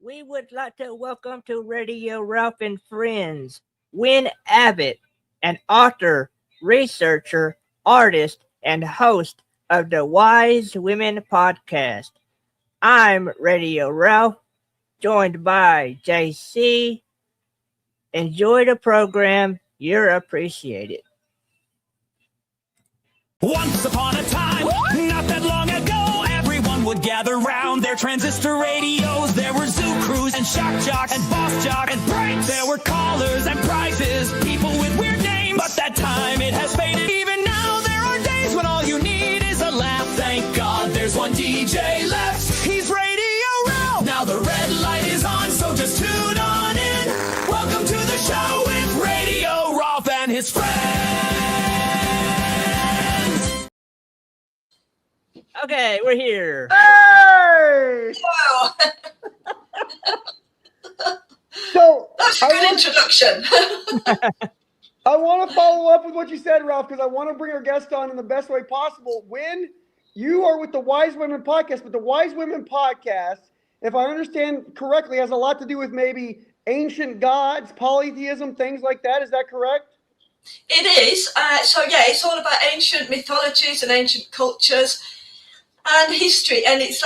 We would like to welcome to Radio Ralph and Friends Wyn Abbot, an author, researcher, artist, and host of the Wise Women podcast. I'm Radio Ralph, joined by JC. Enjoy the program. You're appreciated. Once upon a time, not that long ago, everyone would gather round their transistor radios. There were zoo crews and shock jocks and boss jocks and pranks. There were callers and prizes, people with weird names. But that time it has faded. Even now there are days when all you need is a laugh. Thank God there's one DJ left. He's Radio Ralph. Now the red light is on, so just tune on in. Welcome to the show with Radio Ralph and his friends. Okay, we're here. Hey! Wow, So that's a good introduction. I want to follow up with what you said, Ralph, because I want to bring our guest on in the best way possible. Wyn, you are with the Wise Women podcast, but the Wise Women podcast, if I understand correctly, has a lot to do with maybe ancient gods, polytheism, things like that. Is that correct? It is. It's all about ancient mythologies and ancient cultures and history. And it's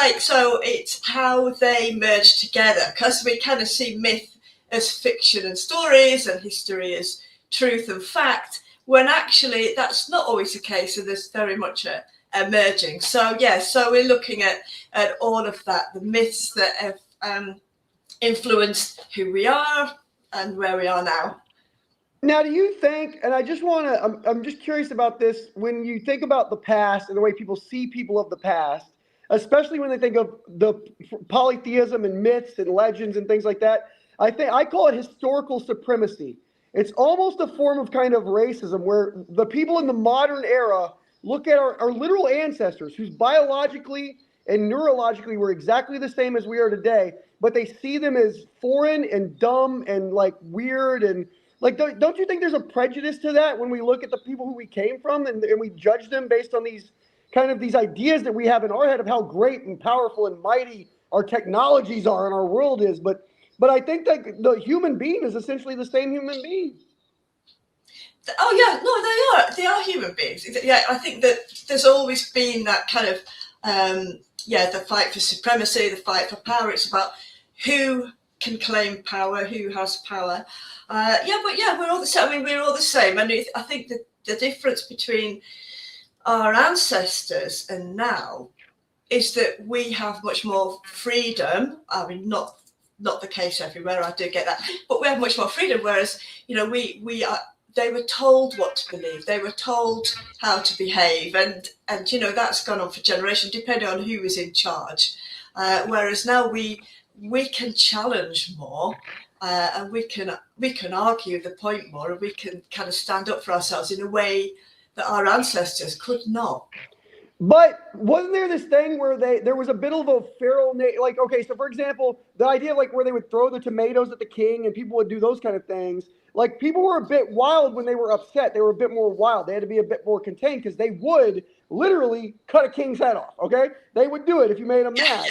how they merge together, because we kind of see myth as fiction and stories and history as truth and fact, when actually that's not always the case. And there's very much a merging. So we're looking at all of that, the myths that have influenced who we are and where we are now. Now, do you think, and I just want to, I'm just curious about this, when you think about the past and the way people see people of the past, especially when they think of the polytheism and myths and legends and things like that, I call it historical supremacy. It's almost a form of kind of racism where the people in the modern era look at our literal ancestors who's biologically and neurologically were exactly the same as we are today, but they see them as foreign and dumb and like weird and like, don't you think there's a prejudice to that when we look at the people who we came from and we judge them based on these ideas that we have in our head of how great and powerful and mighty our technologies are and our world is? But I think that the human being is essentially the same human being. Oh yeah, no, they are human beings. Yeah, I think that there's always been that kind of the fight for supremacy, the fight for power. It's about who can claim power, who has power. We're all the same. I mean, we're all the same. And I think that the difference between our ancestors and now is that we have much more freedom. I mean, not the case everywhere, I do get that, but we have much more freedom, whereas, they were told what to believe, they were told how to behave, and that's gone on for generations, depending on who is in charge, whereas now we can challenge more, and we can argue the point more, and we can kind of stand up for ourselves in a way that our ancestors could not. But wasn't there this thing where there was a bit of a feral, like, okay, so for example, the idea of like where they would throw the tomatoes at the king and people would do those kind of things, like people were a bit wild when they were upset. They were a bit more wild. They had to be a bit more contained because they would literally cut a king's head off, okay? They would do it if you made them mad.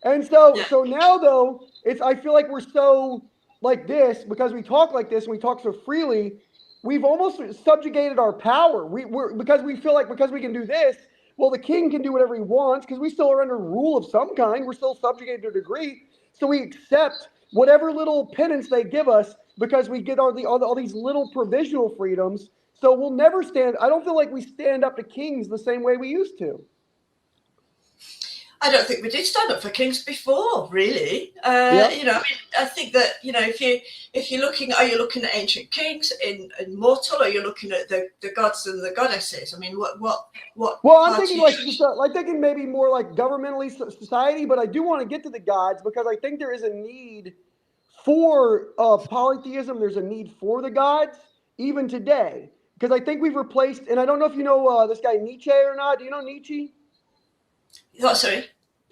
And so now though, I feel like we're so like this because we talk like this and we talk so freely, we've almost subjugated our power. Because we feel like because we can do this, well, the king can do whatever he wants because we still are under rule of some kind. We're still subjugated to a degree. So we accept whatever little penance they give us because we get all these little provisional freedoms. So we'll never I don't feel like we stand up to kings the same way we used to. I don't think we did stand up for kings before, really. I think that, if you're looking, are you looking at ancient kings in mortal, or you're looking at the gods and the goddesses? I mean, what? Well, I'm thinking thinking maybe more like governmentally society, but I do want to get to the gods because I think there is a need for polytheism. There's a need for the gods even today because I think we've replaced, and I don't know if you know this guy Nietzsche or not. Do you know Nietzsche? Oh, sorry.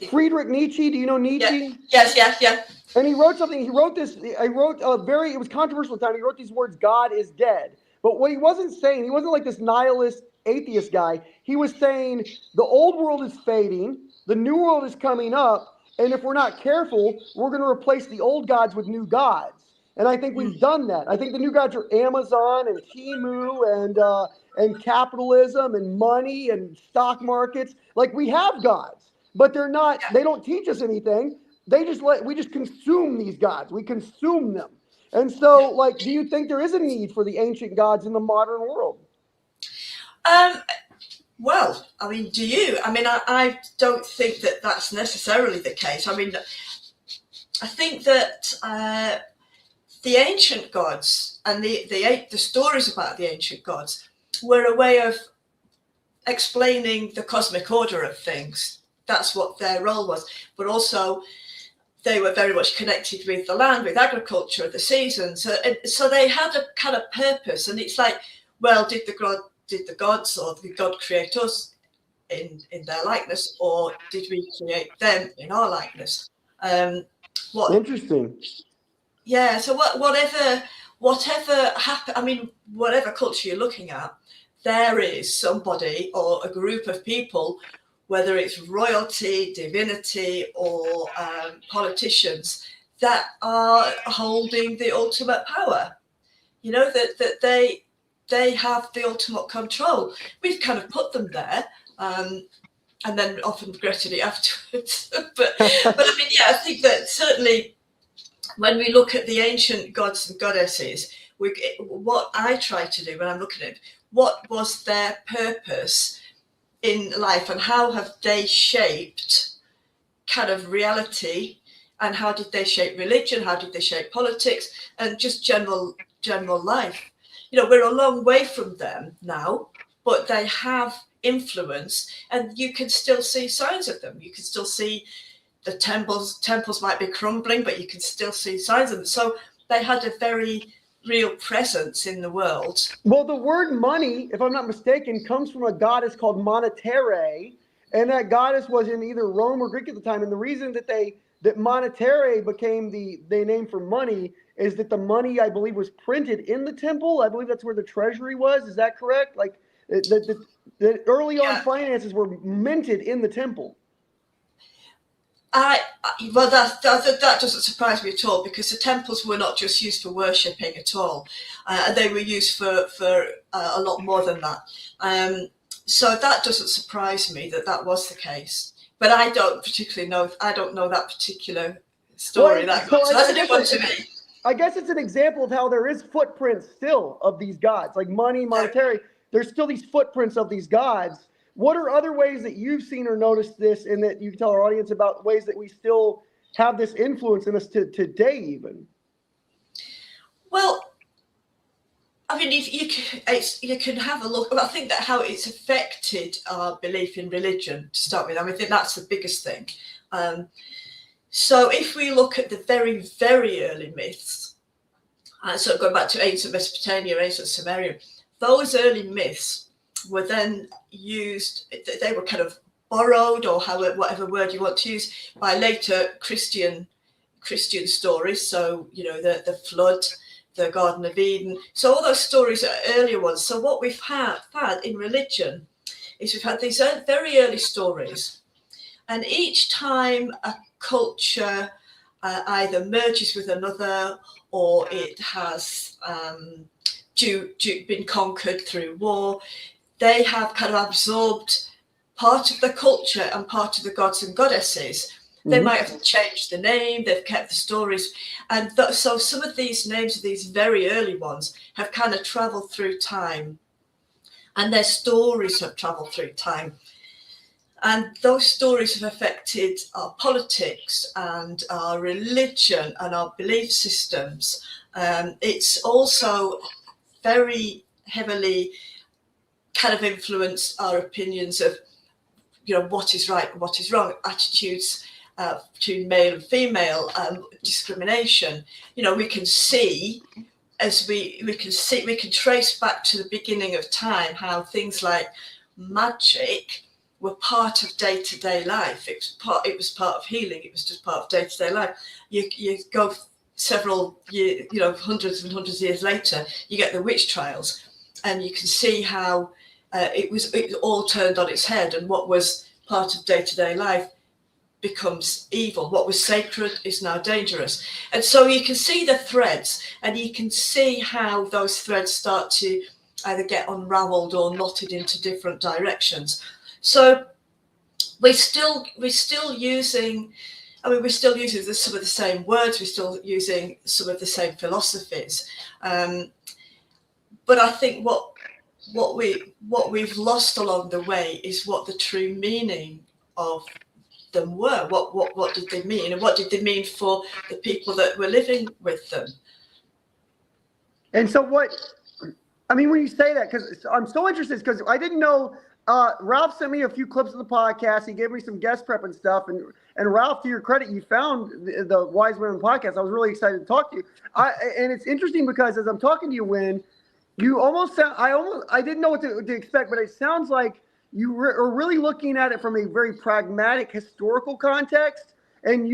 Friedrich Nietzsche. Do you know Nietzsche? Yeah. Yes. And he wrote something. It was controversial at the time. He wrote these words, God is dead. But what he wasn't saying, he wasn't like this nihilist atheist guy. He was saying the old world is fading. The new world is coming up. And if we're not careful, we're going to replace the old gods with new gods. And I think we've done that. I think the new gods are Amazon and Temu and capitalism and money and stock markets. Like, we have gods, but they're not. They don't teach us anything. We just consume these gods. We consume them. And so, like, do you think there is a need for the ancient gods in the modern world? Well, I mean, do you? I mean, I don't think that that's necessarily the case. I mean, I think that the ancient gods and the stories about the ancient gods were a way of explaining the cosmic order of things. That's what their role was. But also, they were very much connected with the land, with agriculture, the seasons. So they had a kind of purpose. And it's like, well, did the gods or did God create us in their likeness, or did we create them in our likeness? Interesting. Yeah. So whatever happened, I mean, whatever culture you're looking at, there is somebody or a group of people, whether it's royalty, divinity, or politicians, that are holding the ultimate power. You know, that they have the ultimate control. We've kind of put them there, and then often regretted it afterwards. but I mean, yeah, I think that certainly when we look at the ancient gods and goddesses, what I try to do when I'm looking at it, what was their purpose in life, and how have they shaped kind of reality, and how did they shape religion, how did they shape politics, and just general life. You know, we're a long way from them now, but they have influence, and you can still see signs of them. You can still see the temples might be crumbling, but you can still see signs of them. So they had a very real presence in the world. Well, the word money, if I'm not mistaken, comes from a goddess called Monetere, and that goddess was in either Rome or Greek at the time. And the reason that Monetere became the name for money is that the money, I believe, was printed in the temple. I believe that's where the treasury was. Is that correct? Like the early on finances were minted in the temple. Well, that doesn't surprise me at all, because the temples were not just used for worshipping at all, and they were used for a lot more than that. So that doesn't surprise me that was the case. But I don't particularly know. I don't know that particular story. That's a new one to me. I guess it's an example of how there is footprints still of these gods, like money, monetary. There's still these footprints of these gods. What are other ways that you've seen or noticed this, and that you can tell our audience about ways that we still have this influence in us today even? Well, I mean, you can have a look. I think that how it's affected our belief in religion, to start with. I mean, I think that's the biggest thing. So if we look at the very, very early myths, so going back to ancient Mesopotamia, ancient Sumeria, those early myths were then used, they were kind of borrowed, or whatever word you want to use, by later Christian stories. So, you know, the flood, the Garden of Eden. So all those stories are earlier ones. So what we've had in religion is we've had these very early stories. And each time a culture either merges with another, or it has been conquered through war, they have kind of absorbed part of the culture and part of the gods and goddesses. They might have changed the name, they've kept the stories. And so some of these names of these very early ones have kind of traveled through time, and their stories have traveled through time. And those stories have affected our politics and our religion and our belief systems. It's also very heavily kind of influenced our opinions of, you know, what is right and what is wrong, attitudes between male and female, discrimination. You know, we can see, as we can trace back to the beginning of time how things like magic were part of day-to-day life. It was part of healing. It was just part of day-to-day life. You go several years, you know, hundreds and hundreds of years later, you get the witch trials, and you can see how it all turned on its head, and what was part of day-to-day life becomes evil. What was sacred is now dangerous. And so you can see the threads, and you can see how those threads start to either get unraveled or knotted into different directions. So we're still using some of the same words, we're still using some of the same philosophies. But I think what we've lost along the way is what the true meaning of them were. What did they mean, and what did they mean for the people that were living with them? And so when you say that, because I'm so interested, because I didn't know, Ralph sent me a few clips of the podcast. He gave me some guest prep and stuff. And Ralph, to your credit, you found the Wise Women podcast. I was really excited to talk to you. And it's interesting because as I'm talking to you, Wyn, you almost sound, I didn't know what to expect, but it sounds like you are really looking at it from a very pragmatic historical context. And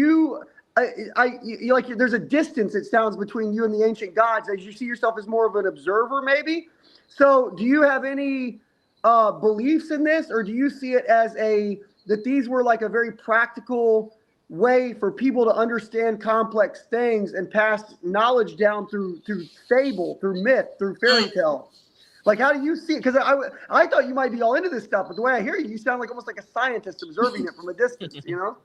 there's a distance, it sounds, between you and the ancient gods, as you see yourself as more of an observer, maybe. So do you have any beliefs in this, or do you see it as that these were like a very practical way for people to understand complex things and pass knowledge down through fable, through myth, through fairy tale? Like, how do you see it? Because I thought you might be all into this stuff, but the way I hear you, you sound like almost like a scientist observing it from a distance, you know?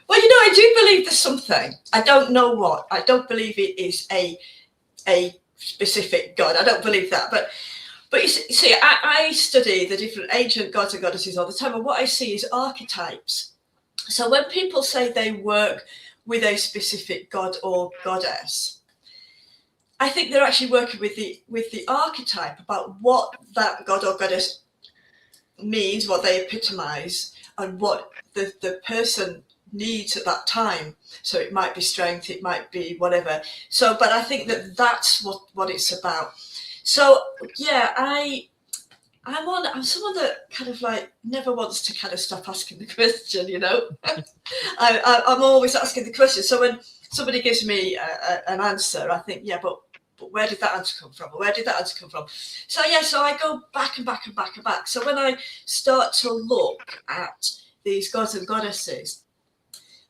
Well, I do believe there's something. I don't know what. I don't believe it is a specific god. I don't believe that. But you see, I study the different ancient gods and goddesses all the time, and what I see is archetypes. So when people say they work with a specific god or goddess, I think they're actually working with the archetype about what that god or goddess means, what they epitomize, and what the person needs at that time. So it might be strength, it might be whatever. So, but I think that's what it's about. So yeah, I'm someone that kind of like never wants to kind of stop asking the question, I'm always asking the question. So when somebody gives me an answer, I think, yeah, but where did that answer come from? Or where did that answer come from? So yeah, so I go back and back and back and back. So when I start to look at these gods and goddesses,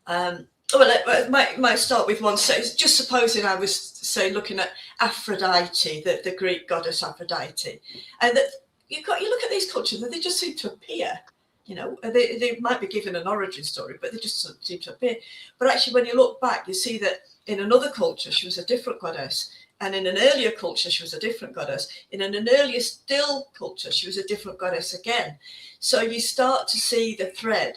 it might start with one. So just supposing I was, say, looking at Aphrodite, the Greek goddess Aphrodite, and that you look at these cultures and they just seem to appear. They might be given an origin story, but they just seem to appear. But actually, when you look back, you see that in another culture she was a different goddess, and in an earlier culture she was a different goddess. In an earlier still culture she was a different goddess again. So you start to see the thread,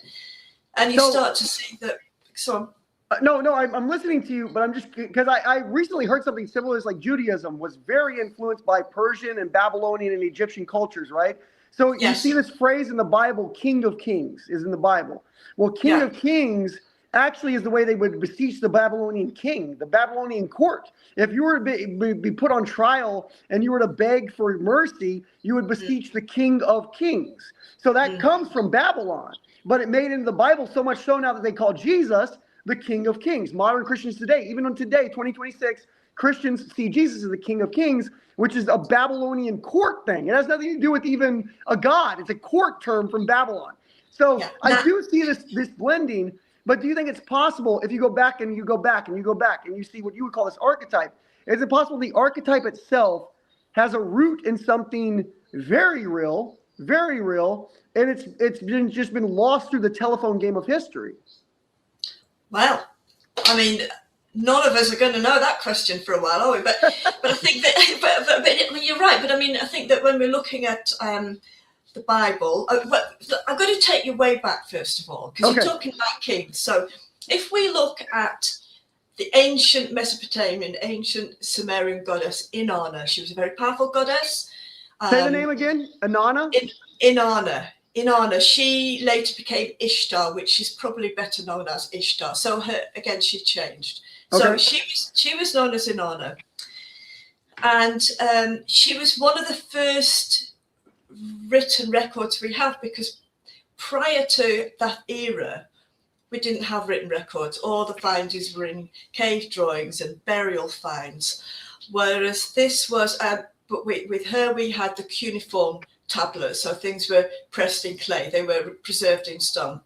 and you start to see that. So No, I'm listening to you, but I'm just because I recently heard something similar. It's like Judaism was very influenced by Persian and Babylonian and Egyptian cultures, right? So you see this phrase in the Bible, King of Kings is in the Bible. Well, King of Kings actually is the way they would beseech the Babylonian king, the Babylonian court. If you were to be put on trial and you were to beg for mercy, you would beseech the King of Kings. So that comes from Babylon, but it made it into the Bible so much so now that they call Jesus the King of Kings. Modern Christians today, even on today, 2026, Christians see Jesus as the King of Kings, which is a Babylonian court thing. It has nothing to do with even a god. It's a court term from Babylon. So I do see this blending, but do you think it's possible if you go back and you go back and you go back and you see what you would call this archetype? Is it possible the archetype itself has a root in something very real, and it's just been lost through the telephone game of history? Well, I mean, none of us are going to know that question for a while, are we? But I think that, but I mean, you're right. But I mean, I think that when we're looking at the Bible, I'm going to take you way back first of all, because you're talking about kings. So if we look at the ancient Mesopotamian, ancient Sumerian goddess Inanna, she was a very powerful goddess. Say the name again, Inanna. Inanna, she later became Ishtar, which is probably better known as Ishtar. So she changed. So she was known as Inanna. And she was one of the first written records we have, because prior to that era, we didn't have written records. All the findings were in cave drawings and burial finds. Whereas this was, but with her, we had the cuneiform tablets, so things were pressed in clay, they were preserved in stone.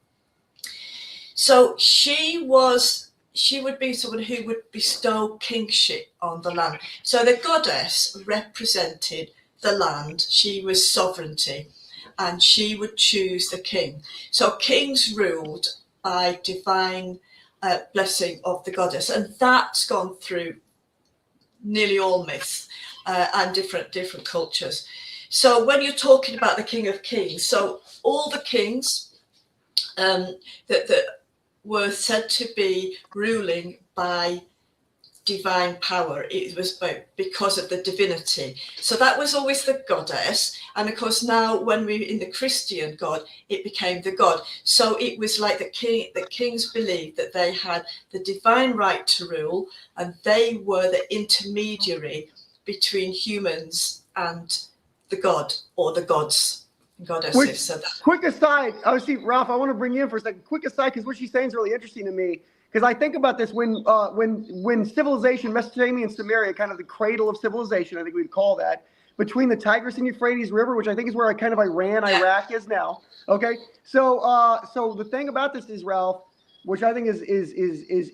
So she would be someone who would bestow kingship on the land. So the goddess represented the land. She was sovereignty, and she would choose the king. So kings ruled by divine blessing of the goddess, and that's gone through nearly all myths and different cultures. So when you're talking about the King of Kings, so all the kings that were said to be ruling by divine power, it was because of the divinity. So that was always the goddess, and of course now when we're in the Christian God, it became the god. So it was like the kings believed that they had the divine right to rule, and they were the intermediary between humans and the god or the gods and goddesses. So that, quick aside, see, Ralph, I want to bring you in for a second. Quick aside, because what she's saying is really interesting to me. Because I think about this when civilization, Mesopotamia and Samaria, kind of the cradle of civilization, I think we'd call that, between the Tigris and Euphrates River, which I think is where kind of Iraq is now. Okay, so the thing about this is, Ralph, which I think is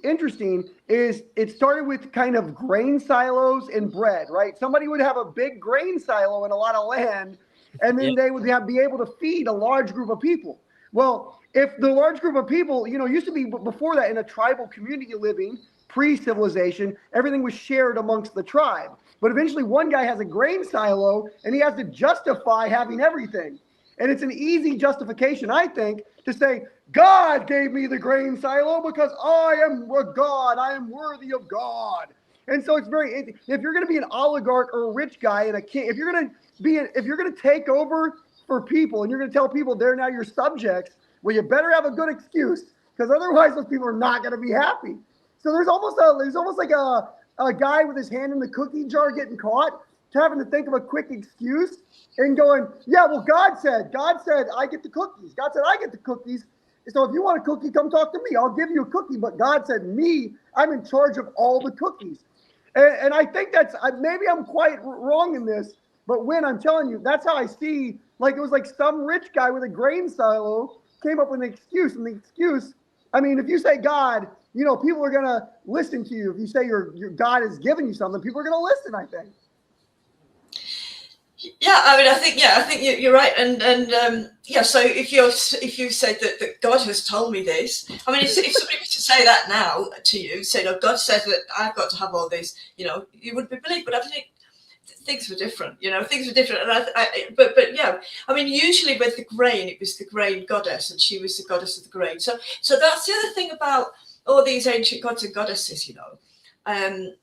interesting, is it started with kind of grain silos and bread, right? Somebody would have a big grain silo and a lot of land, and then they would be able to feed a large group of people. Well, if the large group of people, used to be before that in a tribal community living, pre-civilization, everything was shared amongst the tribe. But eventually one guy has a grain silo and he has to justify having everything. And it's an easy justification, I think, to say, God gave me the grain silo because I am a God. I am worthy of God. And so it's if you're going to be an oligarch or a rich guy and a king, if you're going to take over for people and you're going to tell people they're now your subjects, well, you better have a good excuse, because otherwise those people are not going to be happy. So there's almost like a guy with his hand in the cookie jar getting caught, having to think of a quick excuse and going, yeah, well, God said I get the cookies. God said I get the cookies. So if you want a cookie, come talk to me. I'll give you a cookie. But God said I'm in charge of all the cookies. And I think maybe I'm quite wrong in this, but when I'm telling you, that's how I see, like it was like some rich guy with a grain silo came up with an excuse. And the excuse, I mean, if you say God, people are going to listen to you. If you say your God has given you something, people are going to listen, I think. Yeah, I think you're right, and So if you say that God has told me this, I mean, if somebody was to say that now to you, say, "No, God said that I've got to have all this," you would be believed. But I think things were different. Things were different, and but yeah, I mean, usually with the grain, it was the grain goddess, and she was the goddess of the grain. So that's the other thing about all these ancient gods and goddesses. As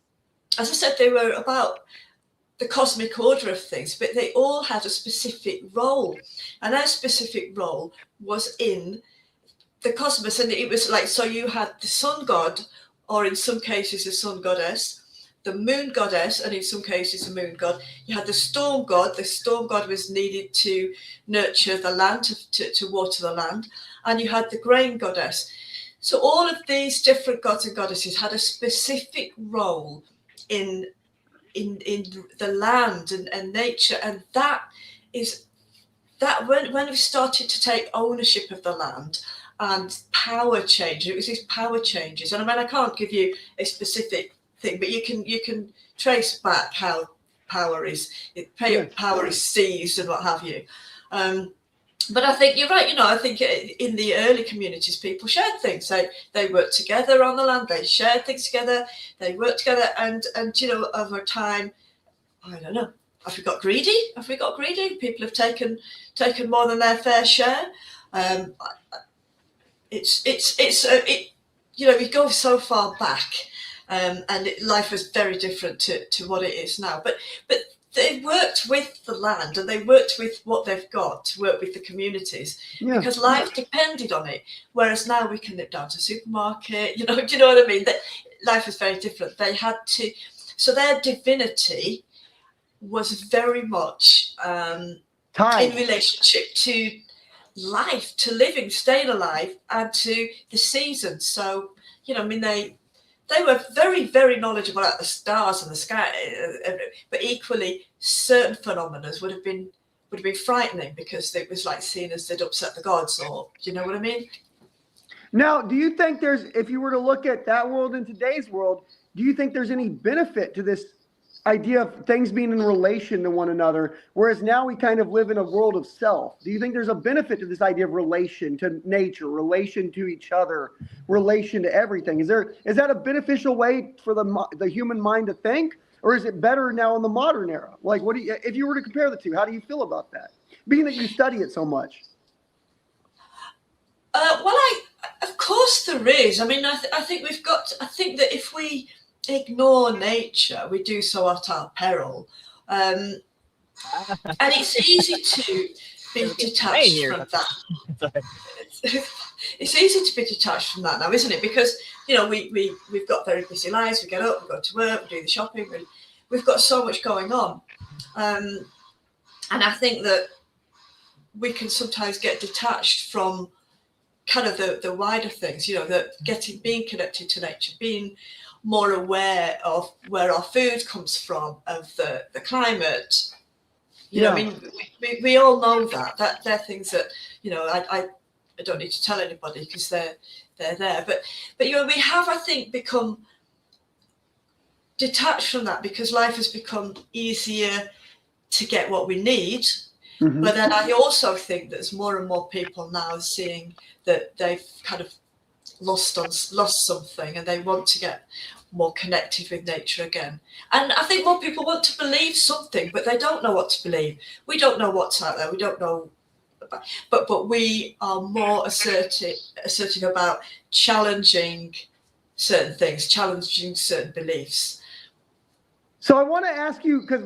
I said, they were about the cosmic order of things, but they all had a specific role, and their specific role was in the cosmos. And it was like, so you had the sun god, or in some cases the sun goddess, the moon goddess, and in some cases the moon god. You had the storm god. The storm god was needed to nurture the land, to water the land. And you had the grain goddess. So all of these different gods and goddesses had a specific role in the land and nature. And that when we started to take ownership of the land and power change, it was these power changes. And I mean, I can't give you a specific thing, but you can trace back how power is seized and what have you. But I think you're right. I think in the early communities, people shared things. They worked together on the land. They shared things together. They worked together, and over time, I don't know. Have we got greedy? People have taken more than their fair share. We go so far back, and life was very different to what it is now. But they worked with the land, and they worked with what they've got to work with the communities, because life depended on it. Whereas now we can nip down to the supermarket, do you know what I mean? That life was very different. They had to, so their divinity was very much in relationship to life, to living, staying alive, and to the seasons. So, they were very, very knowledgeable about the stars and the sky, but equally certain phenomena would have been frightening, because it was like seen as they'd upset the gods, or do you know what I mean? Now, do you think if you were to look at that world and today's world, do you think there's any benefit to this idea of things being in relation to one another, whereas now we kind of live in a world of self? Do you think there's a benefit to this idea of relation to nature, relation to each other, relation to everything? Is that a beneficial way for the human mind to think, or is it better now in the modern era? Like, if you were to compare the two, how do you feel about that, being that you study it so much? Well, of course there is. I mean, I think I think that if we ignore nature, we do so at our peril. And it's easy to be detached from that. It's easy to be detached from that now, isn't it? Because, we've got very busy lives. We get up, we go to work, we do the shopping. We've got so much going on. And I think that we can sometimes get detached from kind of the wider things, that being connected to nature, being more aware of where our food comes from, of the climate. I mean, we all know that they're things that, I don't need to tell anybody because they're there. But we have, I think, become detached from that because life has become easier to get what we need. Mm-hmm. But then I also think there's more and more people now seeing that they've kind of lost something and they want to get more connected with nature again. And I think more people want to believe something, but they don't know what to believe. We don't know what's out there. We don't know. But we are more assertive about challenging certain things, challenging certain beliefs. So I want to ask you, because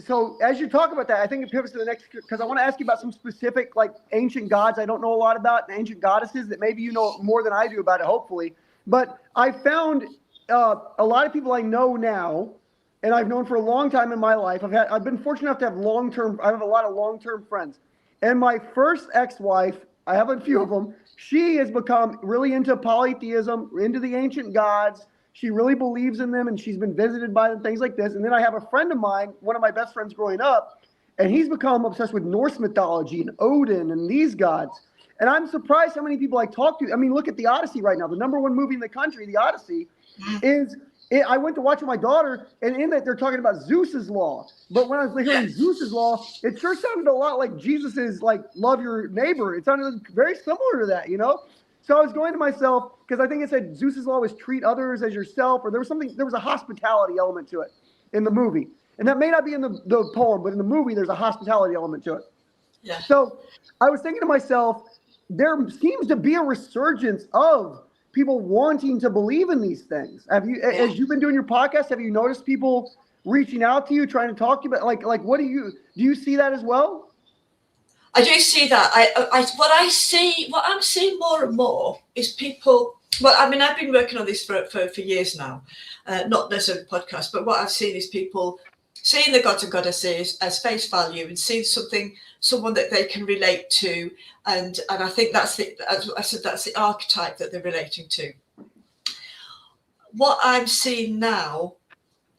so as you talk about that, I think it pivots to the next, because I want to ask you about some specific like ancient gods I don't know a lot about, and ancient goddesses that maybe you know more than I do about it, hopefully. But I found a lot of people I know now, and I've known for a long time in my life. I've been fortunate enough to have I have a lot of long-term friends. And my first ex-wife, I have a few of them, she has become really into polytheism, into the ancient gods. She really believes in them, and she's been visited by them, things like this. And then I have a friend of mine, one of my best friends growing up, and he's become obsessed with Norse mythology and Odin and these gods. And I'm surprised how many people I talk to. I mean, look at the Odyssey right now. The number one movie in the country, the Odyssey, I went to watch with my daughter, and in that they're talking about Zeus's law. But when I was hearing Zeus's law, it sure sounded a lot like Jesus's, like, love your neighbor. It sounded very similar to that, So I was going to myself, because I think it said Zeus's law was treat others as yourself, or there was a hospitality element to it in the movie. And that may not be in the poem, but in the movie, there's a hospitality element to it. Yeah. So I was thinking to myself, there seems to be a resurgence of people wanting to believe in these things. As you've been doing your podcast, have you noticed people reaching out to you, trying to talk to you about, like what do you see that as well? I do see that. What I'm seeing more and more is people. Well, I mean, I've been working on this for years now, not necessarily podcast, but what I've seen is people seeing the gods and goddesses as face value and seeing someone that they can relate to, and I think that's the archetype that they're relating to. What I'm seeing now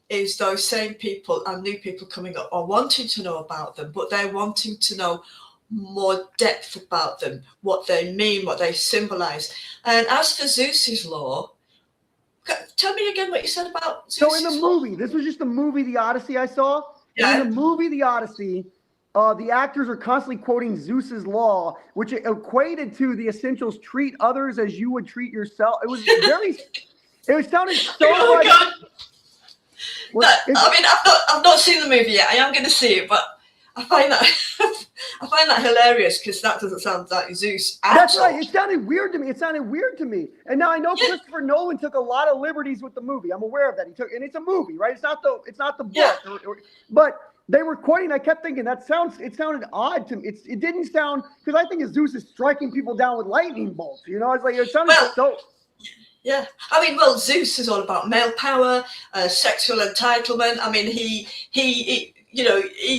is those same people and new people coming up are wanting to know about them, but they're wanting to know more depth about them, what they mean, what they symbolize. And as for Zeus's law, tell me again what you said about Zeus's law. So in the movie, this was just the movie The Odyssey I saw. Yeah. In the movie The Odyssey, the actors are constantly quoting Zeus's law, which equated to the essentials: treat others as you would treat yourself. It was very. It sounded so like. God. I mean, I've not seen the movie yet. I am going to see it, but I find that hilarious because that doesn't sound like Zeus. That's right. It sounded weird to me. And now I know Christopher Nolan took a lot of liberties with the movie. I'm aware of that. And it's a movie, right? It's not the book. Yeah. But they were quoting. I kept thinking it sounded odd to me. It didn't sound, because I think of Zeus is striking people down with lightning bolts. It's like it sounded so. Yeah, I mean, well, Zeus is all about male power, sexual entitlement. I mean, he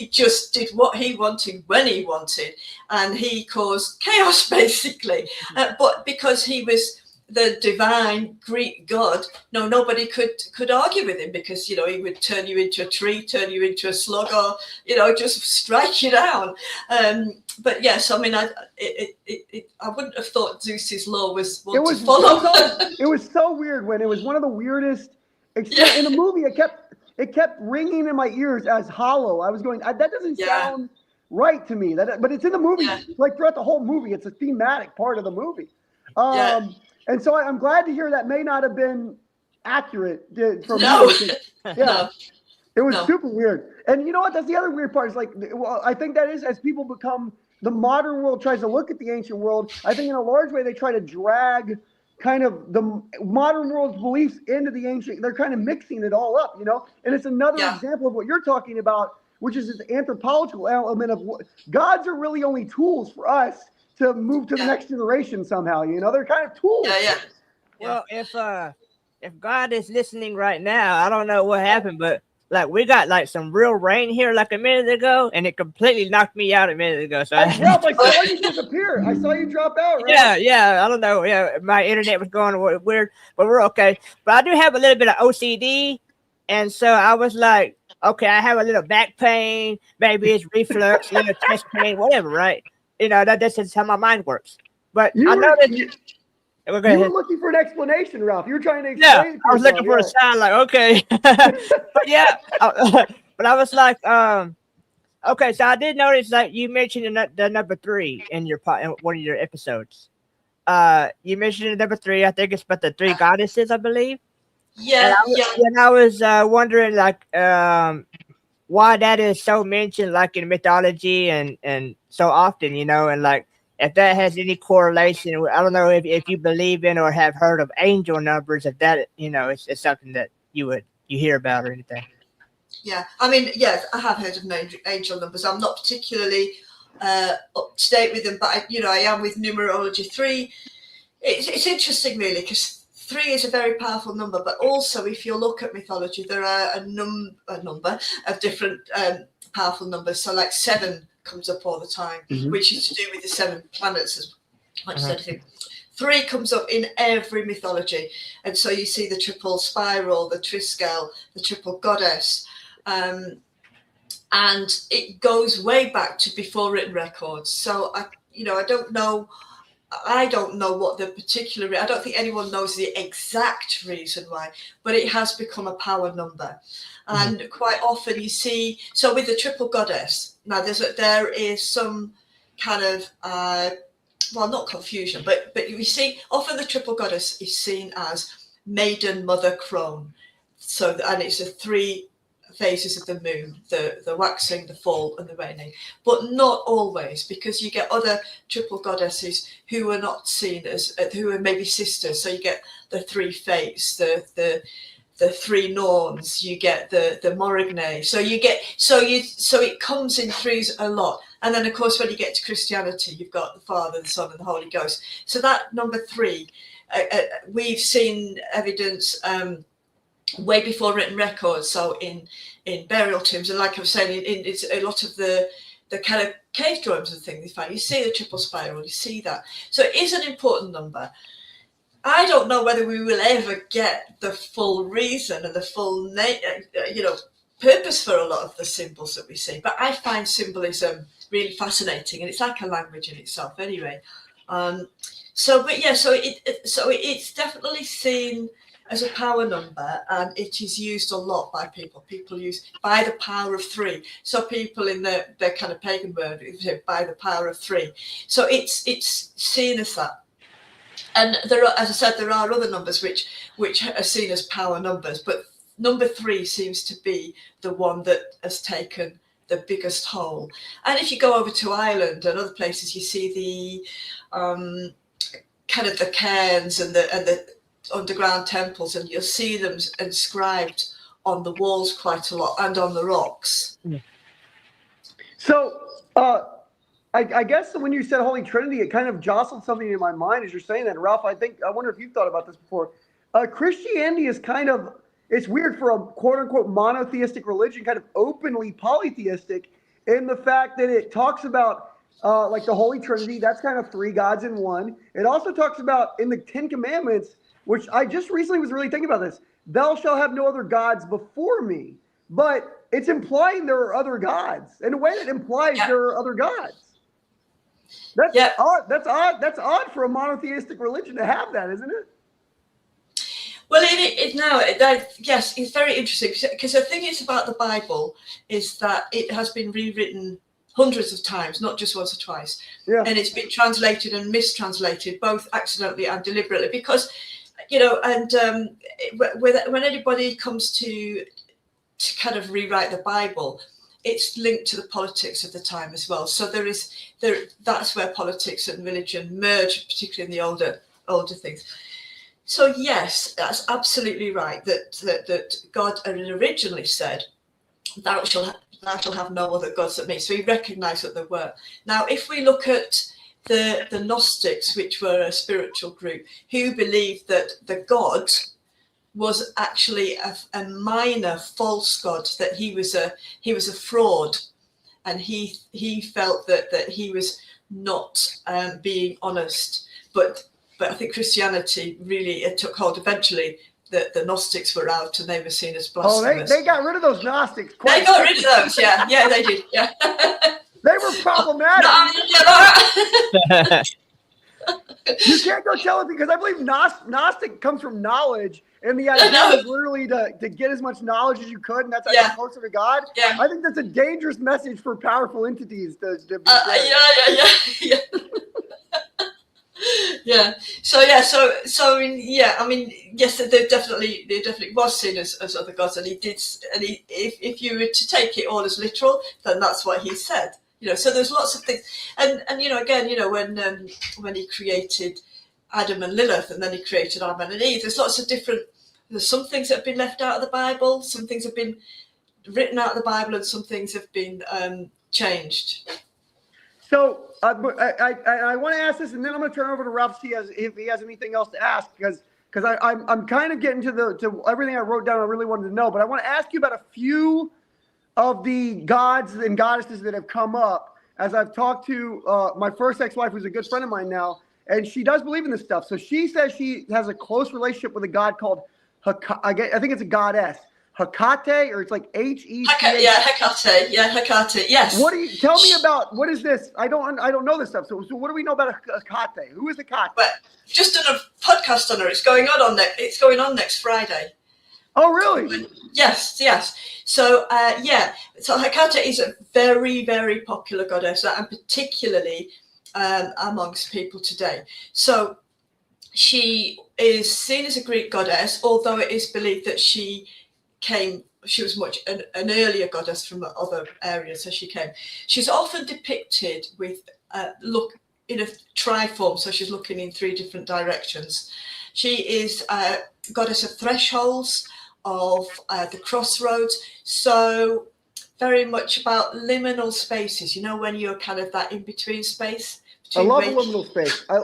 just did what he wanted when he wanted, and he caused chaos basically. But because he was the divine Greek god, nobody could argue with him, because he would turn you into a tree, turn you into a slug, or just strike you down. But yes, I mean, I wouldn't have thought Zeus's law was one to follow. It was so weird when it was one of the weirdest. In the movie, it kept ringing in my ears as hollow. I was going, that doesn't sound right to me. But it's in the movie, like throughout the whole movie, it's a thematic part of the movie. And so I'm glad to hear that may not have been accurate from me. No. It was super weird. And you know what? That's the other weird part. Is like, well, I think that is, as people become, the modern world tries to look at the ancient world, I think in a large way they try to drag kind of the modern world's beliefs into the ancient. They're kind of mixing it all up, And it's another example of what you're talking about, which is this anthropological element of gods are really only tools for us to move to the next generation somehow. They're kind of tools. Well, if God is listening right now, I don't know what happened, but like we got like some real rain here like a minute ago, and it completely knocked me out a minute ago. So I saw you disappear. I saw you drop out. Right? Yeah. I don't know. Yeah, my internet was going weird, but we're okay. But I do have a little bit of OCD, and so I was like, okay, I have a little back pain, maybe it's reflux, little chest pain, whatever, right? That's just how my mind works. But I know that you were looking for an explanation, Ralph. You were trying to explain. Yeah, I was looking for a sign, like, okay. But yeah, but I was like, okay, so I did notice that you mentioned the number 3 in one of your episodes. You mentioned the number 3. I think it's about the 3 goddesses, I believe. Yeah, and I was wondering, like, why that is so mentioned, like in mythology and so often, and like if that has any correlation. I don't know if you believe in or have heard of angel numbers. If that it's something that you hear about or anything. Yeah, I mean, yes, I have heard of angel numbers. I'm not particularly up to date with them, but I am with numerology 3. It's interesting, really, because 3 is a very powerful number, but also if you look at mythology, there are a number of different powerful numbers. So like 7 comes up all the time, which is to do with the 7 planets as much as anything. 3 comes up in every mythology. And so you see the triple spiral, the triskel, the triple goddess. And it goes way back to before written records. So I don't know what the particular, I don't think anyone knows the exact reason why, but it has become a power number. And quite often you see, so with the triple goddess, now there is some kind of, not confusion, but you see, often the triple goddess is seen as maiden, mother, crone. So, and it's the 3 phases of the moon, the waxing, the full, and the waning, but not always, because you get other triple goddesses who are not seen as, who are maybe sisters. So you get the 3 fates, the 3 norns, you get the Morignae. So it comes in 3s a lot. And then of course when you get to Christianity, you've got the Father, the Son, and the Holy Ghost. So that number 3, we've seen evidence way before written records. So in burial tombs, and like I was saying, it's a lot of the kind of cave drawings and things you find, you see the triple spiral, you see that. So it is an important number. I don't know whether we will ever get the full reason and the full purpose for a lot of the symbols that we see, but I find symbolism really fascinating, and it's like a language in itself anyway. So it's definitely seen as a power number, and it is used a lot by people. People use by the power of 3. So people in their kind of pagan world say by the power of 3. So it's seen as that. And there are, as I said, there are other numbers which are seen as power numbers, but number 3 seems to be the one that has taken the biggest hold. And if you go over to Ireland and other places, you see the kind of the cairns and the underground temples, and you'll see them inscribed on the walls quite a lot and on the rocks. So I guess when you said Holy Trinity, it kind of jostled something in my mind as you're saying that, Ralph. I wonder if you've thought about this before. Christianity is kind of, it's weird for a quote unquote monotheistic religion, kind of openly polytheistic in the fact that it talks about like the Holy Trinity. That's kind of three gods in one. It also talks about in the Ten Commandments, which I just recently was really thinking about this. Thou shalt have no other gods before me. But it's implying there are other gods. In a way that implies there are other gods. That's odd. That's odd. That's odd for a monotheistic religion to have that, isn't it? Well, yes, it's very interesting because the thing is about the Bible is that it has been rewritten hundreds of times, not just once or twice, and it's been translated and mistranslated, both accidentally and deliberately. Because, and when anybody comes to kind of rewrite the Bible, it's linked to the politics of the time as well. So that's where politics and religion merge, particularly in the older things. So yes, that's absolutely right. That God originally said, "Thou shalt have no other gods but me." So he recognised that there were. Now, if we look at the Gnostics, which were a spiritual group who believed that the God was actually a minor false god, that he was a fraud, and he felt that he was not being honest, but I think Christianity really took hold eventually. That the Gnostics were out and they were seen as blasphemous. Oh, they got rid of those Gnostics. They got rid of those, yeah, they did, yeah. They were problematic. You can't go tell it, because I believe Gnostic comes from knowledge, and the idea is literally to get as much knowledge as you could, and that's how you get closer to God. Yeah. I think that's a dangerous message for powerful entities to be yeah. Yeah. So I mean, yes, there definitely was seen as other gods, and if you were to take it all as literal, then that's what he said. So there's lots of things, and again, when he created Adam and Lilith, and then he created Adam and Eve, there's lots of different. There's some things that have been left out of the Bible, some things have been written out of the Bible, and some things have been changed. So I want to ask this, and then I'm going to turn over to Ralph if he has anything else to ask, because I'm kind of getting to everything I wrote down. I really wanted to know, but I want to ask you about a few of the gods and goddesses that have come up as I've talked to my first ex-wife, who's a good friend of mine now, and she does believe in this stuff. So she says she has a close relationship with a god called I think it's a goddess. Hecate, or it's like Hecate. Hecate. Yeah, Hecate. Yes. What do you tell me about? What is this? I don't know this stuff. So what do we know about Hecate? Who is Hecate? Well, just done a podcast on her. It's going on next Friday. Oh, really? Yes. So So Hecate is a very, very popular goddess, and particularly amongst people today. So she is seen as a Greek goddess, although it is believed that she was much an earlier goddess from other areas. So she's often depicted with look in a triform, so she's looking in three different directions. She is a goddess of thresholds, of the crossroads, so very much about liminal spaces, when you're kind of that in-between space. I love liminal space. I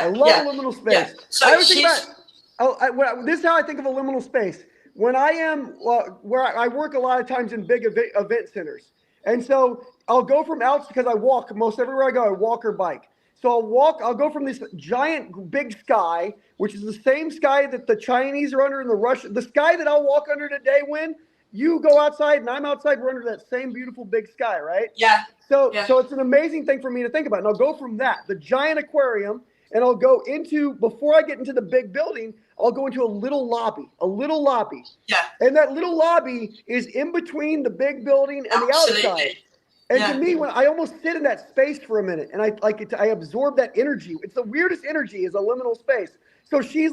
love liminal space. Yeah. So I was thinking this is how I think of a liminal space. When I am where I work a lot of times in big event centers, and so I'll go from out, because I walk most everywhere I go. I walk or bike. So I'll go from this giant big sky, which is the same sky that the Chinese are under and the sky that I'll walk under today. When you go outside and I'm outside, we're under that same beautiful big sky, right? Yeah. So it's an amazing thing for me to think about. And I'll go from the giant aquarium, and I'll go before I get into the big building, I'll go into a little lobby. Yeah. And that little lobby is in between the big building and the outside. And to me, when I almost sit in that space for a minute, and I absorb that energy. It's the weirdest energy, is a liminal space. So she's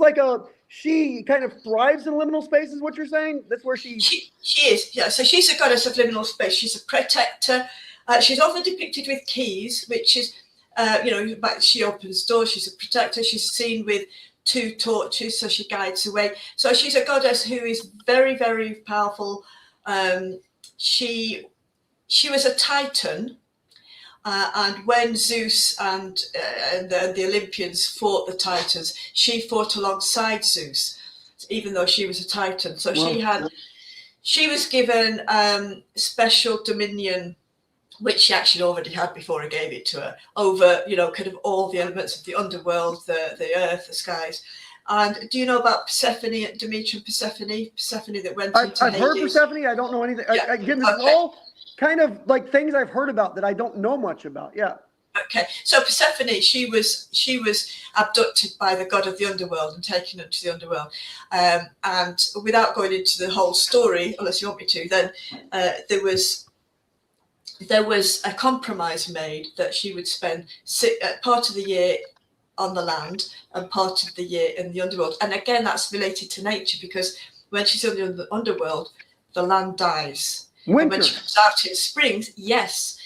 she kind of thrives in liminal space, is what you're saying? That's where she is. Yeah. So she's a goddess of liminal space. She's a protector. She's often depicted with keys, which is, she opens doors. She's a protector. She's seen with 2 torches, so she guides the way. So she's a goddess who is very, very powerful. She was a Titan, and when Zeus and the Olympians fought the Titans, she fought alongside Zeus, even though she was a Titan. So she was given special dominion which she actually already had before I gave it to her, over, kind of all the elements of the underworld, the earth, the skies. And do you know about Persephone, Demeter and Persephone that went into I've heard Hades? Persephone. I don't know anything. Yeah. Again, this is all kind of like things I've heard about that I don't know much about. Yeah. Okay, so Persephone, she was abducted by the god of the underworld and taken into the underworld. And without going into the whole story, unless you want me to, then there was a compromise made that she would spend part of the year on the land and part of the year in the underworld. And again, that's related to nature, because when she's in the underworld, the land dies. Winter. And when she comes out in spring, yes.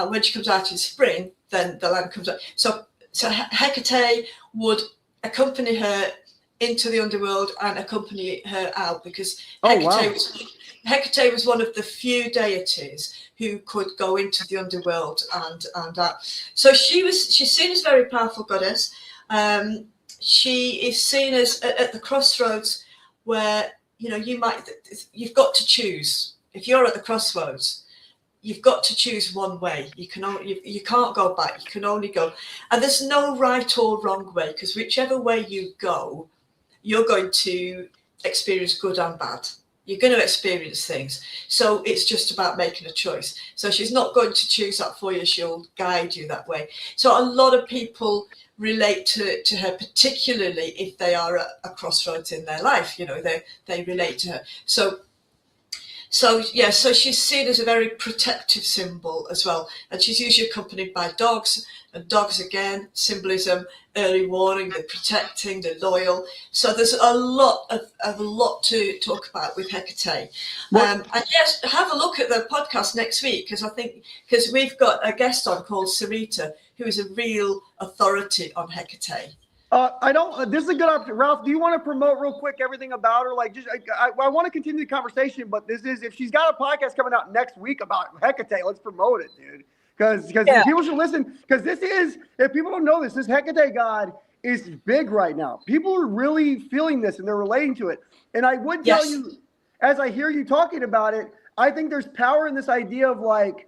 When she comes out in spring, then the land comes up. So Hecate would accompany her into the underworld and accompany her out, because Hecate was one of the few deities who could go into the underworld and out. So she's seen as a very powerful goddess. She is seen as at the crossroads where you've got to choose. If you're at the crossroads, you've got to choose one way. You can't go back. You can only go, and there's no right or wrong way, because whichever way you go, you're going to experience good and bad. You're going to experience things. So it's just about making a choice. So she's not going to choose that for you. She'll guide you that way. So a lot of people relate to her, particularly if they are at a crossroads in their life. They relate to her. So she's seen as a very protective symbol as well. And she's usually accompanied by dogs, and dogs, again, symbolism, early warning, the protecting, the loyal. So there's a lot to talk about with Hecate. And yes, have a look at the podcast next week, because we've got a guest on called Sarita, who is a real authority on Hecate. This is a good opportunity. Ralph, do you want to promote real quick everything about her? Like, I want to continue the conversation, but if she's got a podcast coming out next week about Hecate, let's promote it, dude. Because people should listen. Because if people don't know this Hecate god is big right now. People are really feeling this and they're relating to it. And I would tell you, as I hear you talking about it, I think there's power in this idea of like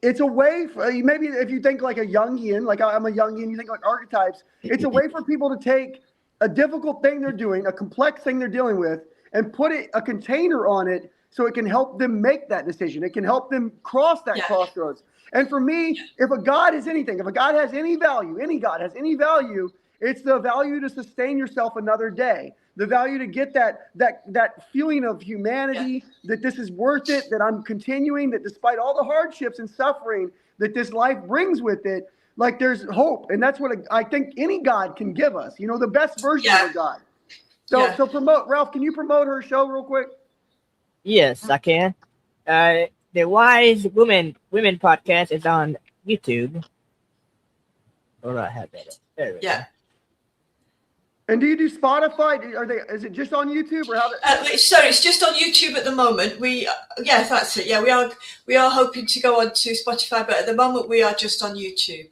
it's a way for, maybe if you think like a Jungian, like I'm a Jungian, you think like archetypes, it's a way for people to take a difficult thing they're doing, a complex thing they're dealing with, and put a container on it so it can help them make that decision. It can help them cross that crossroads. And for me, if a god is anything, if a god has any value, any god has any value, it's the value to sustain yourself another day. The value to get that feeling of humanity, that this is worth it, that I'm continuing, that despite all the hardships and suffering that this life brings with it, like there's hope. And that's what I think any god can give us, the best version of a god. So promote, Ralph, can you promote her show real quick? Yes, I can. The Wise Women podcast is on YouTube. Or I have that. There we go. And do you do Spotify? Is it just on YouTube, or how? Sorry, it's just on YouTube at the moment. That's it. Yeah, we are hoping to go on to Spotify, but at the moment we are just on YouTube.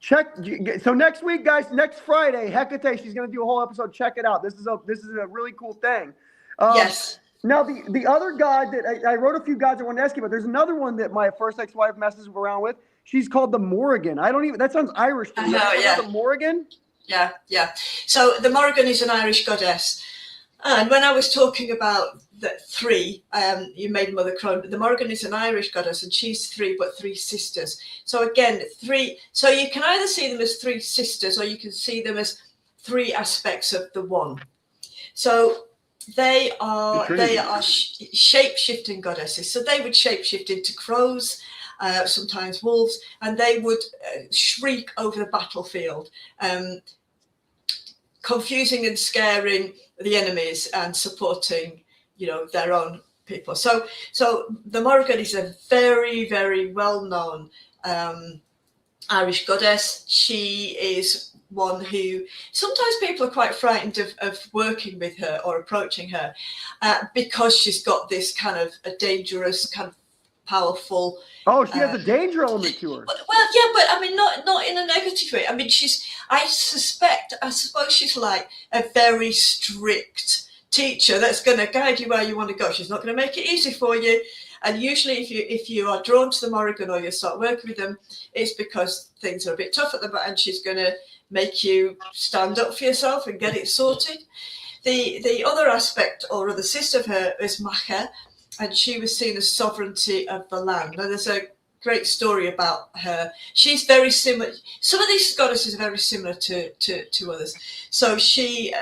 So next week, guys, next Friday, Hecate, she's going to do a whole episode. Check it out. This is a really cool thing. Yes. Now the other god that I wrote a few gods I wanted to ask you about. There's another one that my first ex-wife messes around with. She's called the Morrigan. That sounds Irish to me. The Morrigan. Yeah. So the Morrigan is an Irish goddess. And when I was talking about the three, you made Mother Crone, the Morrigan is an Irish goddess, and she's three, but three sisters. So again, three. So you can either see them as three sisters, or you can see them as three aspects of the one. So they are shape-shifting goddesses. So they would shape-shift into crows, sometimes wolves, and they would shriek over the battlefield, confusing and scaring the enemies and supporting, their own people. So the Morrigan is a very, very well-known Irish goddess. She is one who sometimes people are quite frightened of working with her or approaching her because she's got this kind of a dangerous, kind of powerful. Oh, she has a danger element to her. Well, yeah, but I mean, not in a negative way. I mean, I suppose she's like a very strict teacher that's going to guide you where you want to go. She's not going to make it easy for you. And usually if you are drawn to them, Oregon, or you start working with them, it's because things are a bit tough at them, and she's going to make you stand up for yourself and get it sorted. The other aspect, or other sister of her, is Macha, and she was seen as sovereignty of the land. Now, there's a great story about her. She's very similar. Some of these goddesses are very similar to others. So she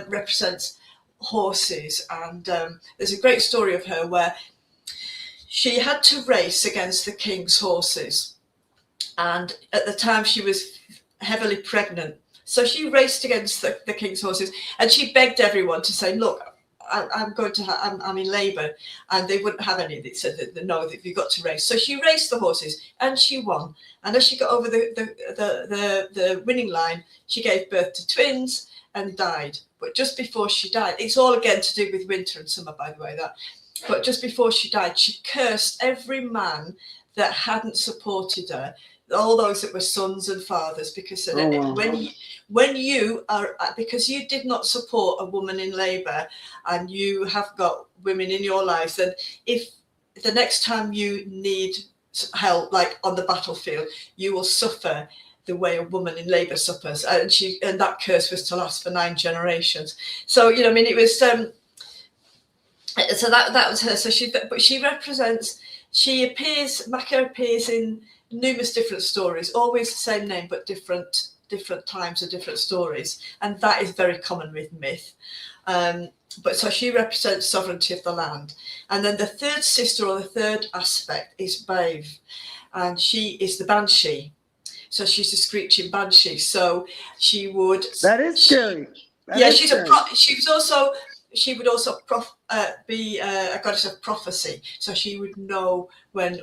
represents horses, and there's a great story of her where she had to race against the king's horses, and at the time she was heavily pregnant. So she raced against the king's horses, and she begged everyone to say, look, I'm in labour, and they wouldn't have any. They said that no, that you've got to race. So she raced the horses, and she won. And as she got over the winning line, she gave birth to twins and died. But just before she died, it's all again to do with winter and summer, by the way, that. But just before she died, she cursed every man that hadn't supported her, all those that were sons and fathers, because when you are, because you did not support a woman in labour, and you have got women in your lives, then if the next time you need help, like on the battlefield, you will suffer the way a woman in labour suffers. And that curse was to last for 9 generations. So, you know, I mean, it was so that was her. So she represents, Macha appears in numerous different stories, always the same name, but different times and different stories. And that is very common with myth. But so she represents sovereignty of the land. And then the third sister, or the third aspect, is Bave, and she is the banshee. So she's a screeching banshee. So she would. That is scary. She would also be a goddess of prophecy. So she would know when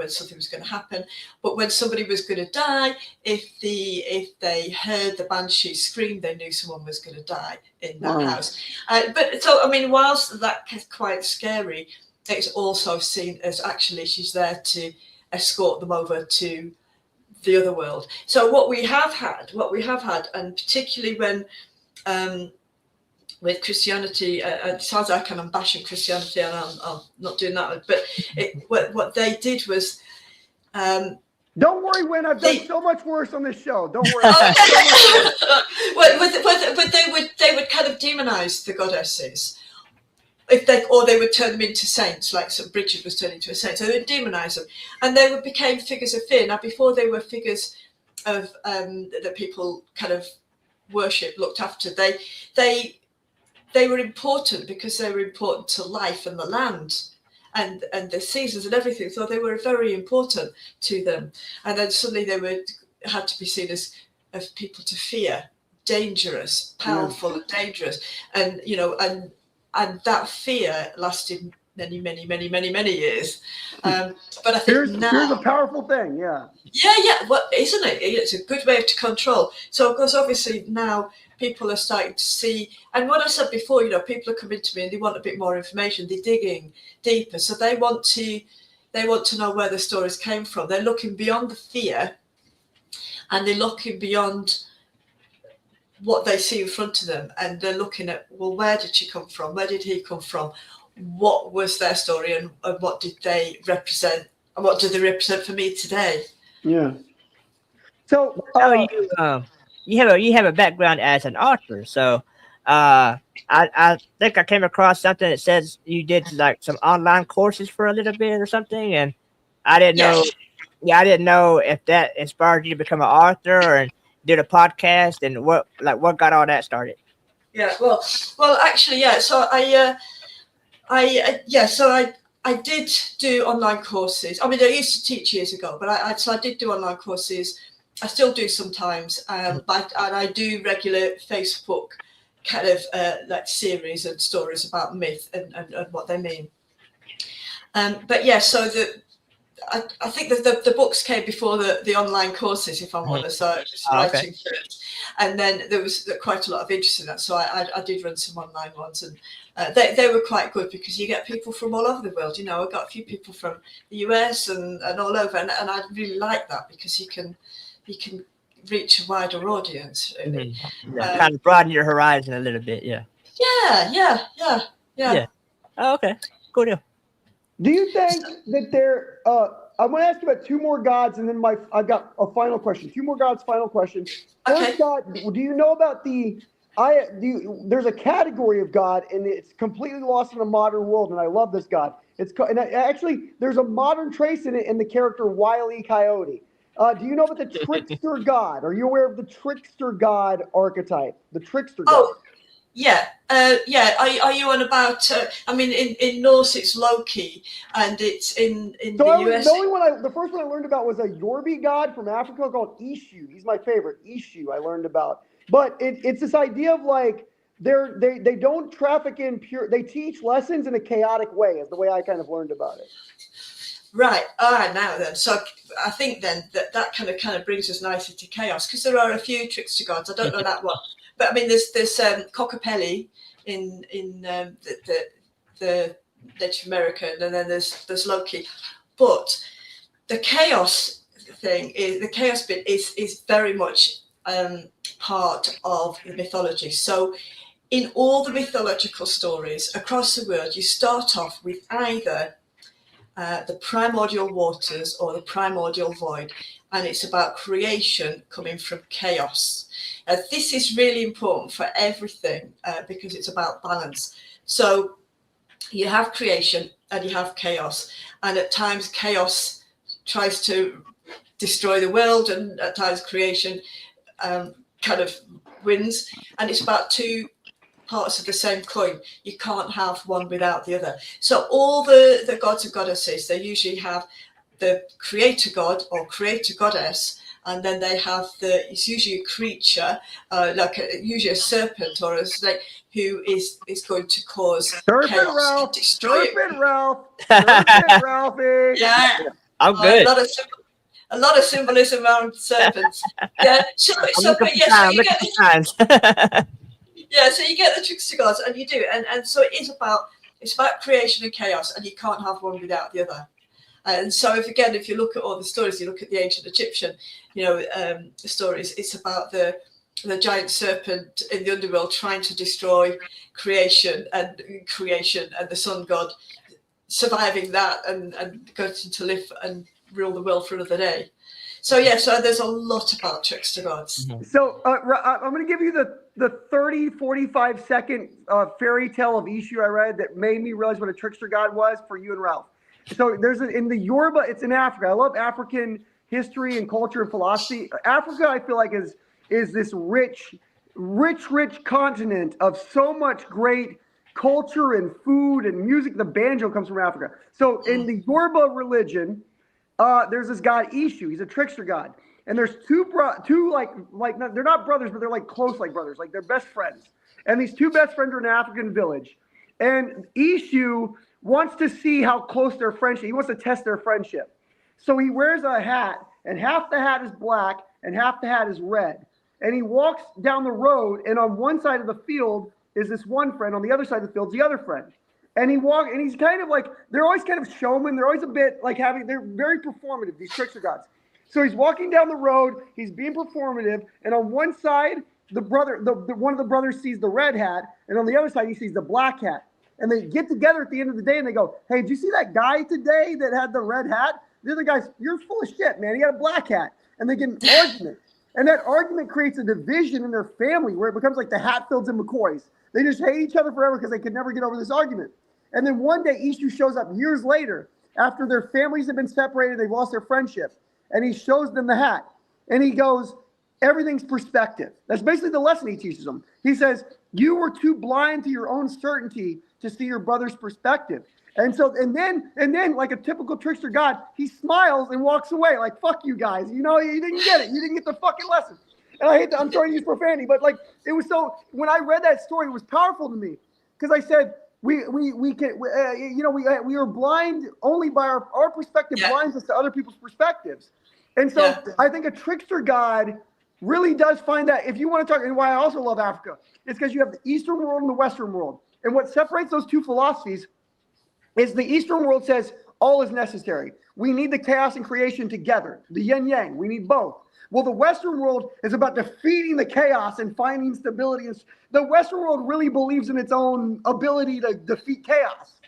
something was going to happen. But when somebody was going to die, if they heard the banshee scream, they knew someone was going to die in that house. But so, I mean, whilst that is quite scary, it's also seen as actually she's there to escort them over to the other world. So what we have had, and particularly when with Christianity, it sounds like I'm bashing Christianity, and I'm not doing that. But what they did was, don't worry, Wyn. I've done so much worse on this show. Don't worry. But they would kind of demonize the goddesses, or they would turn them into saints, like St. Bridget was turned into a saint. So they would demonize them, and they became figures of fear. Now, before they were figures of that people kind of worship, looked after, they were important because they were important to life and the land and the seasons and everything. So they were very important to them. And then suddenly they had to be seen as people to fear, dangerous, powerful and dangerous. And, you know, and that fear lasted many years. But I think here's a powerful thing. Yeah. Well, isn't it? It's a good way to control. So, of course, obviously now people are starting to see, and what I said before, you know, people are coming to me and they want a bit more information. They're digging deeper, so they want to know where the stories came from. They're looking beyond the fear, and they're looking beyond what they see in front of them, and they're looking at, well, where did she come from? Where did he come from? What was their story, and what did they represent? And what do they represent for me today? Yeah. So you have a background as an author, so I think I came across something that says you did like some online courses for a little bit or something, and I didn't know. Yeah, I didn't know if that inspired you to become an author or did a podcast, and what got all that started. Yeah, well, actually, yeah. So I did do online courses. I mean, I used to teach years ago, but I did do online courses. I still do sometimes, but I do regular Facebook kind of like series and stories about myth and what they mean. But yeah, so I think the books came before the online courses, if I'm honest. So I was just writing first, and then there was quite a lot of interest in that. So I did run some online ones, and they were quite good because you get people from all over the world. You know, I got a few people from the US and all over, and I really like that because you can reach a wider audience. Really. Yeah, kind of broaden your horizon a little bit. Yeah. Yeah. Oh, okay. Cool deal. Do you think that there? I'm going to ask you about two more gods, and then I've got a final question. Two more gods, final question. First Okay. God, do you know about there's a category of God, and it's completely lost in the modern world, and I love this God. Actually, there's a modern trace in it in the character Wile E. Coyote. Do you know about the trickster God? Are you aware of the trickster God archetype? The trickster God. Oh, yeah. Are you on about? I mean, in Norse it's Loki, and it's in So the US. the first one I learned about was a Yorbi god from Africa called Ishu. He's my favorite. Ishu I learned about, but it's this idea of like they don't traffic in pure. They teach lessons in a chaotic way, is the way I kind of learned about it. Right. Now then. So I think then that kind of brings us nicely to chaos, because there are a few trickster gods. I don't know that one, but I mean, there's Cockapelli in the Native American, and then there's Loki. But the chaos bit is very much part of the mythology. So in all the mythological stories across the world, you start off with either the primordial waters or the primordial void, and it's about creation coming from chaos. This is really important for everything because it's about balance. So you have creation and you have chaos, and at times chaos tries to destroy the world, and at times creation kind of wins, and it's about two parts of the same coin. You can't have one without the other. So all the gods and goddesses, they usually have the creator god or creator goddess, and then they have it's usually a creature, usually a serpent or a snake, who is going to cause chaos, destroy it. Serpent Ralphie. Yeah, I'm good. A lot of symbolism around serpents. Yeah, so you get the signs. yeah, so you get the trickster gods, and you do, and so it's about creation and chaos, and you can't have one without the other. And so if you look at all the stories, you look at the ancient Egyptian, stories, it's about the giant serpent in the underworld trying to destroy creation, and the sun god surviving that and going to live and rule the world for another day. So there's a lot about trickster gods. So I'm going to give you the 30-45 second fairy tale of Ishu I read that made me realize what a trickster god was for you and Ralph. So in the Yoruba, it's in Africa. I love African history and culture and philosophy. Africa, I feel like is this rich continent of so much great culture and food and music. The banjo comes from Africa. So in the Yoruba religion, there's this god Ishu. He's a trickster god, and there's two like they're not brothers, but they're like close like brothers, like they're best friends. And these two best friends are in an African village, and Ishu wants to see how close their friendship. He wants to test their friendship, so he wears a hat, and half the hat is black and half the hat is red. And he walks down the road, and on one side of the field is this one friend, on the other side of the field is the other friend. And he's kind of like, they're always kind of showmen. They're always a bit like they're very performative, these trickster gods. So he's walking down the road, he's being performative, and on one side, one of the brothers sees the red hat, and on the other side, he sees the black hat. And they get together at the end of the day, and they go, "Hey, did you see that guy today that had the red hat?" The other guy's, "You're full of shit, man. He had a black hat." And they get an argument. And that argument creates a division in their family where it becomes like the Hatfields and McCoys. They just hate each other forever because they could never get over this argument. And then one day, Ishu shows up years later after their families have been separated, they've lost their friendship, and he shows them the hat. And he goes, "Everything's perspective." That's basically the lesson he teaches them. He says, "You were too blind to your own certainty to see your brother's perspective." And then like a typical trickster god, he smiles and walks away like, "Fuck you guys. You didn't get it. You didn't get the fucking lesson." And I'm sorry to use profanity, but like it was so, when I read that story, it was powerful to me because I said, we are blind only by our perspective, blinds us to other people's perspectives. And so I think a trickster god really does find that. If you want to talk, and why I also love Africa, it's because you have the Eastern world and the Western world. And what separates those two philosophies is the Eastern world says all is necessary. We need the chaos and creation together, the yin yang. We need both. Well, the Western world is about defeating the chaos and finding stability. The Western world really believes in its own ability to defeat chaos.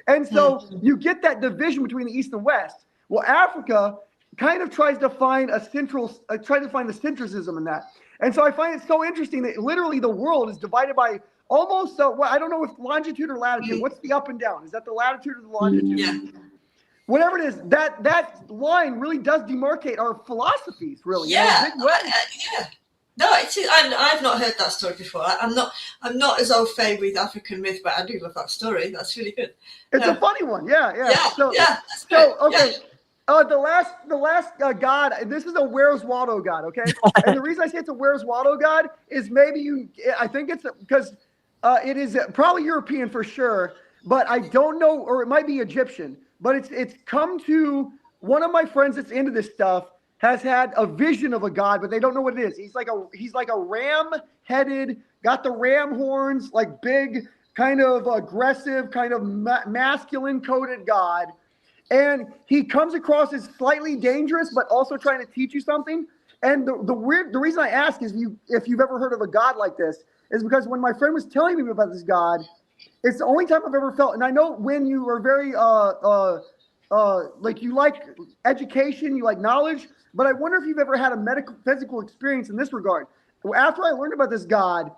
And so you get that division between the East and West. Well, Africa kind of tries to find a centricism in that. And so I find it so interesting that literally the world is divided by almost, well, I don't know if longitude or latitude. What's the up and down? Is that the latitude or the longitude? Yeah. Whatever it is, that line really does demarcate our philosophies, really. Yeah. In a big way. Yeah. No, I've not heard that story before. I'm not as au fait with African myth, but I do love that story. That's really good. It's a funny one. Yeah. So Okay. The last god, this is a Where's Waldo god, okay? And the reason I say it's a Where's Waldo god is I think it's because it is probably European for sure, but I don't know, or it might be Egyptian, but it's come to one of my friends that's into this stuff has had a vision of a god, but they don't know what it is. He's like a ram-headed, got the ram horns, like big, kind of aggressive, kind of masculine-coded god. And he comes across as slightly dangerous, but also trying to teach you something. And the reason I ask is if you've ever heard of a god like this is because when my friend was telling me about this god, it's the only time I've ever felt. And I know when you are very like you like education, you like knowledge, but I wonder if you've ever had a physical experience in this regard. After I learned about this god,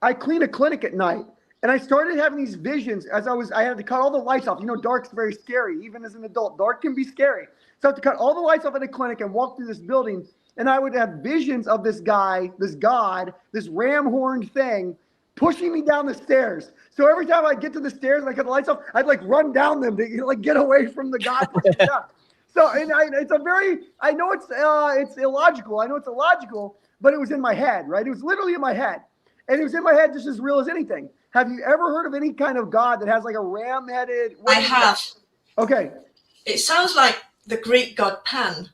I cleaned a clinic at night. And I started having these visions as I had to cut all the lights off. You know, dark's very scary, even as an adult. Dark can be scary. So I have to cut all the lights off in the clinic and walk through this building. And I would have visions of this guy, this god, this ram-horned thing pushing me down the stairs. So every time I get to the stairs and I cut the lights off, I'd like run down them to like get away from the god pushing me down. So I know it's illogical. I know it's illogical, but it was in my head, right? It was literally in my head. And it was in my head just as real as anything. Have you ever heard of any kind of god that has like a ram-headed? I have. Okay. It sounds like the Greek god Pan.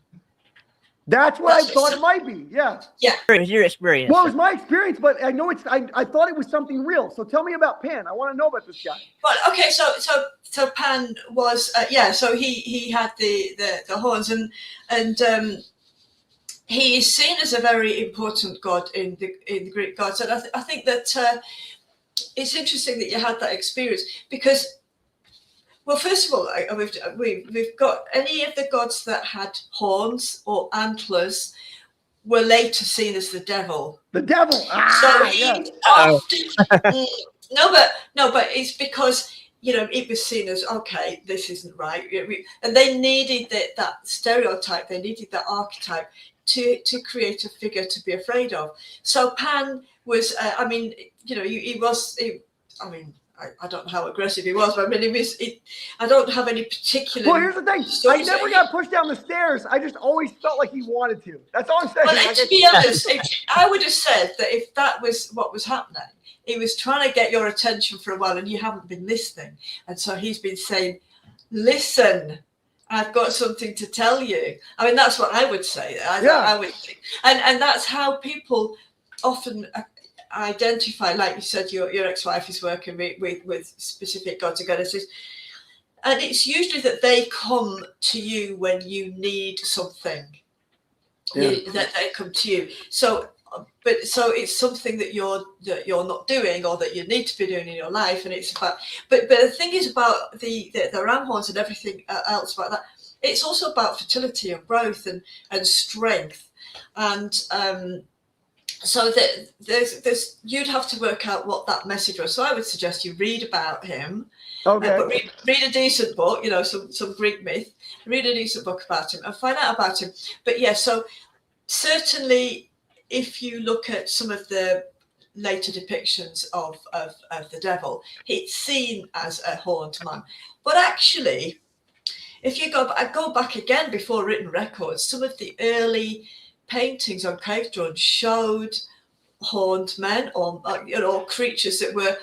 That's what I thought it might be. Yeah. Yeah. It was your experience. Well, it was my experience, but I know I thought it was something real. So tell me about Pan. I want to know about this guy. But okay, so Pan was so he had the horns and he is seen as a very important god in the Greek gods, and I think that it's interesting that you had that experience because, well, first of all, we've got any of the gods that had horns or antlers were later seen as the devil. The devil. So he often no, but it's because it was seen as okay, this isn't right, and they needed that stereotype, they needed that archetype to create a figure to be afraid of. So Pan was, I don't know how aggressive he was, but I mean, I don't have any particular. Well, here's the thing. I never got pushed down the stairs. I just always felt like he wanted to. That's all I'm saying. Well, to be honest, I would have said that if that was what was happening, he was trying to get your attention for a while and you haven't been listening. And so he's been saying, listen, I've got something to tell you. I mean, that's what I would say. I would think. And that's how people often identify, like you said, your ex-wife is working with specific gods and goddesses. And it's usually that they come to you when you need something, that they come to you. So it's something that you're not doing or that you need to be doing in your life, and it's about. But the thing is about the ram horns and everything else about that. It's also about fertility and growth and strength, and so that there's you'd have to work out what that message was. So I would suggest you read about him. Okay. But read a decent book, some Greek myth. Read a decent book about him and find out about him. But yeah, so certainly. If you look at some of the later depictions of the devil, it's seen as a horned man. But actually, if you go back again before written records, some of the early paintings on cave drawings showed horned men or creatures that were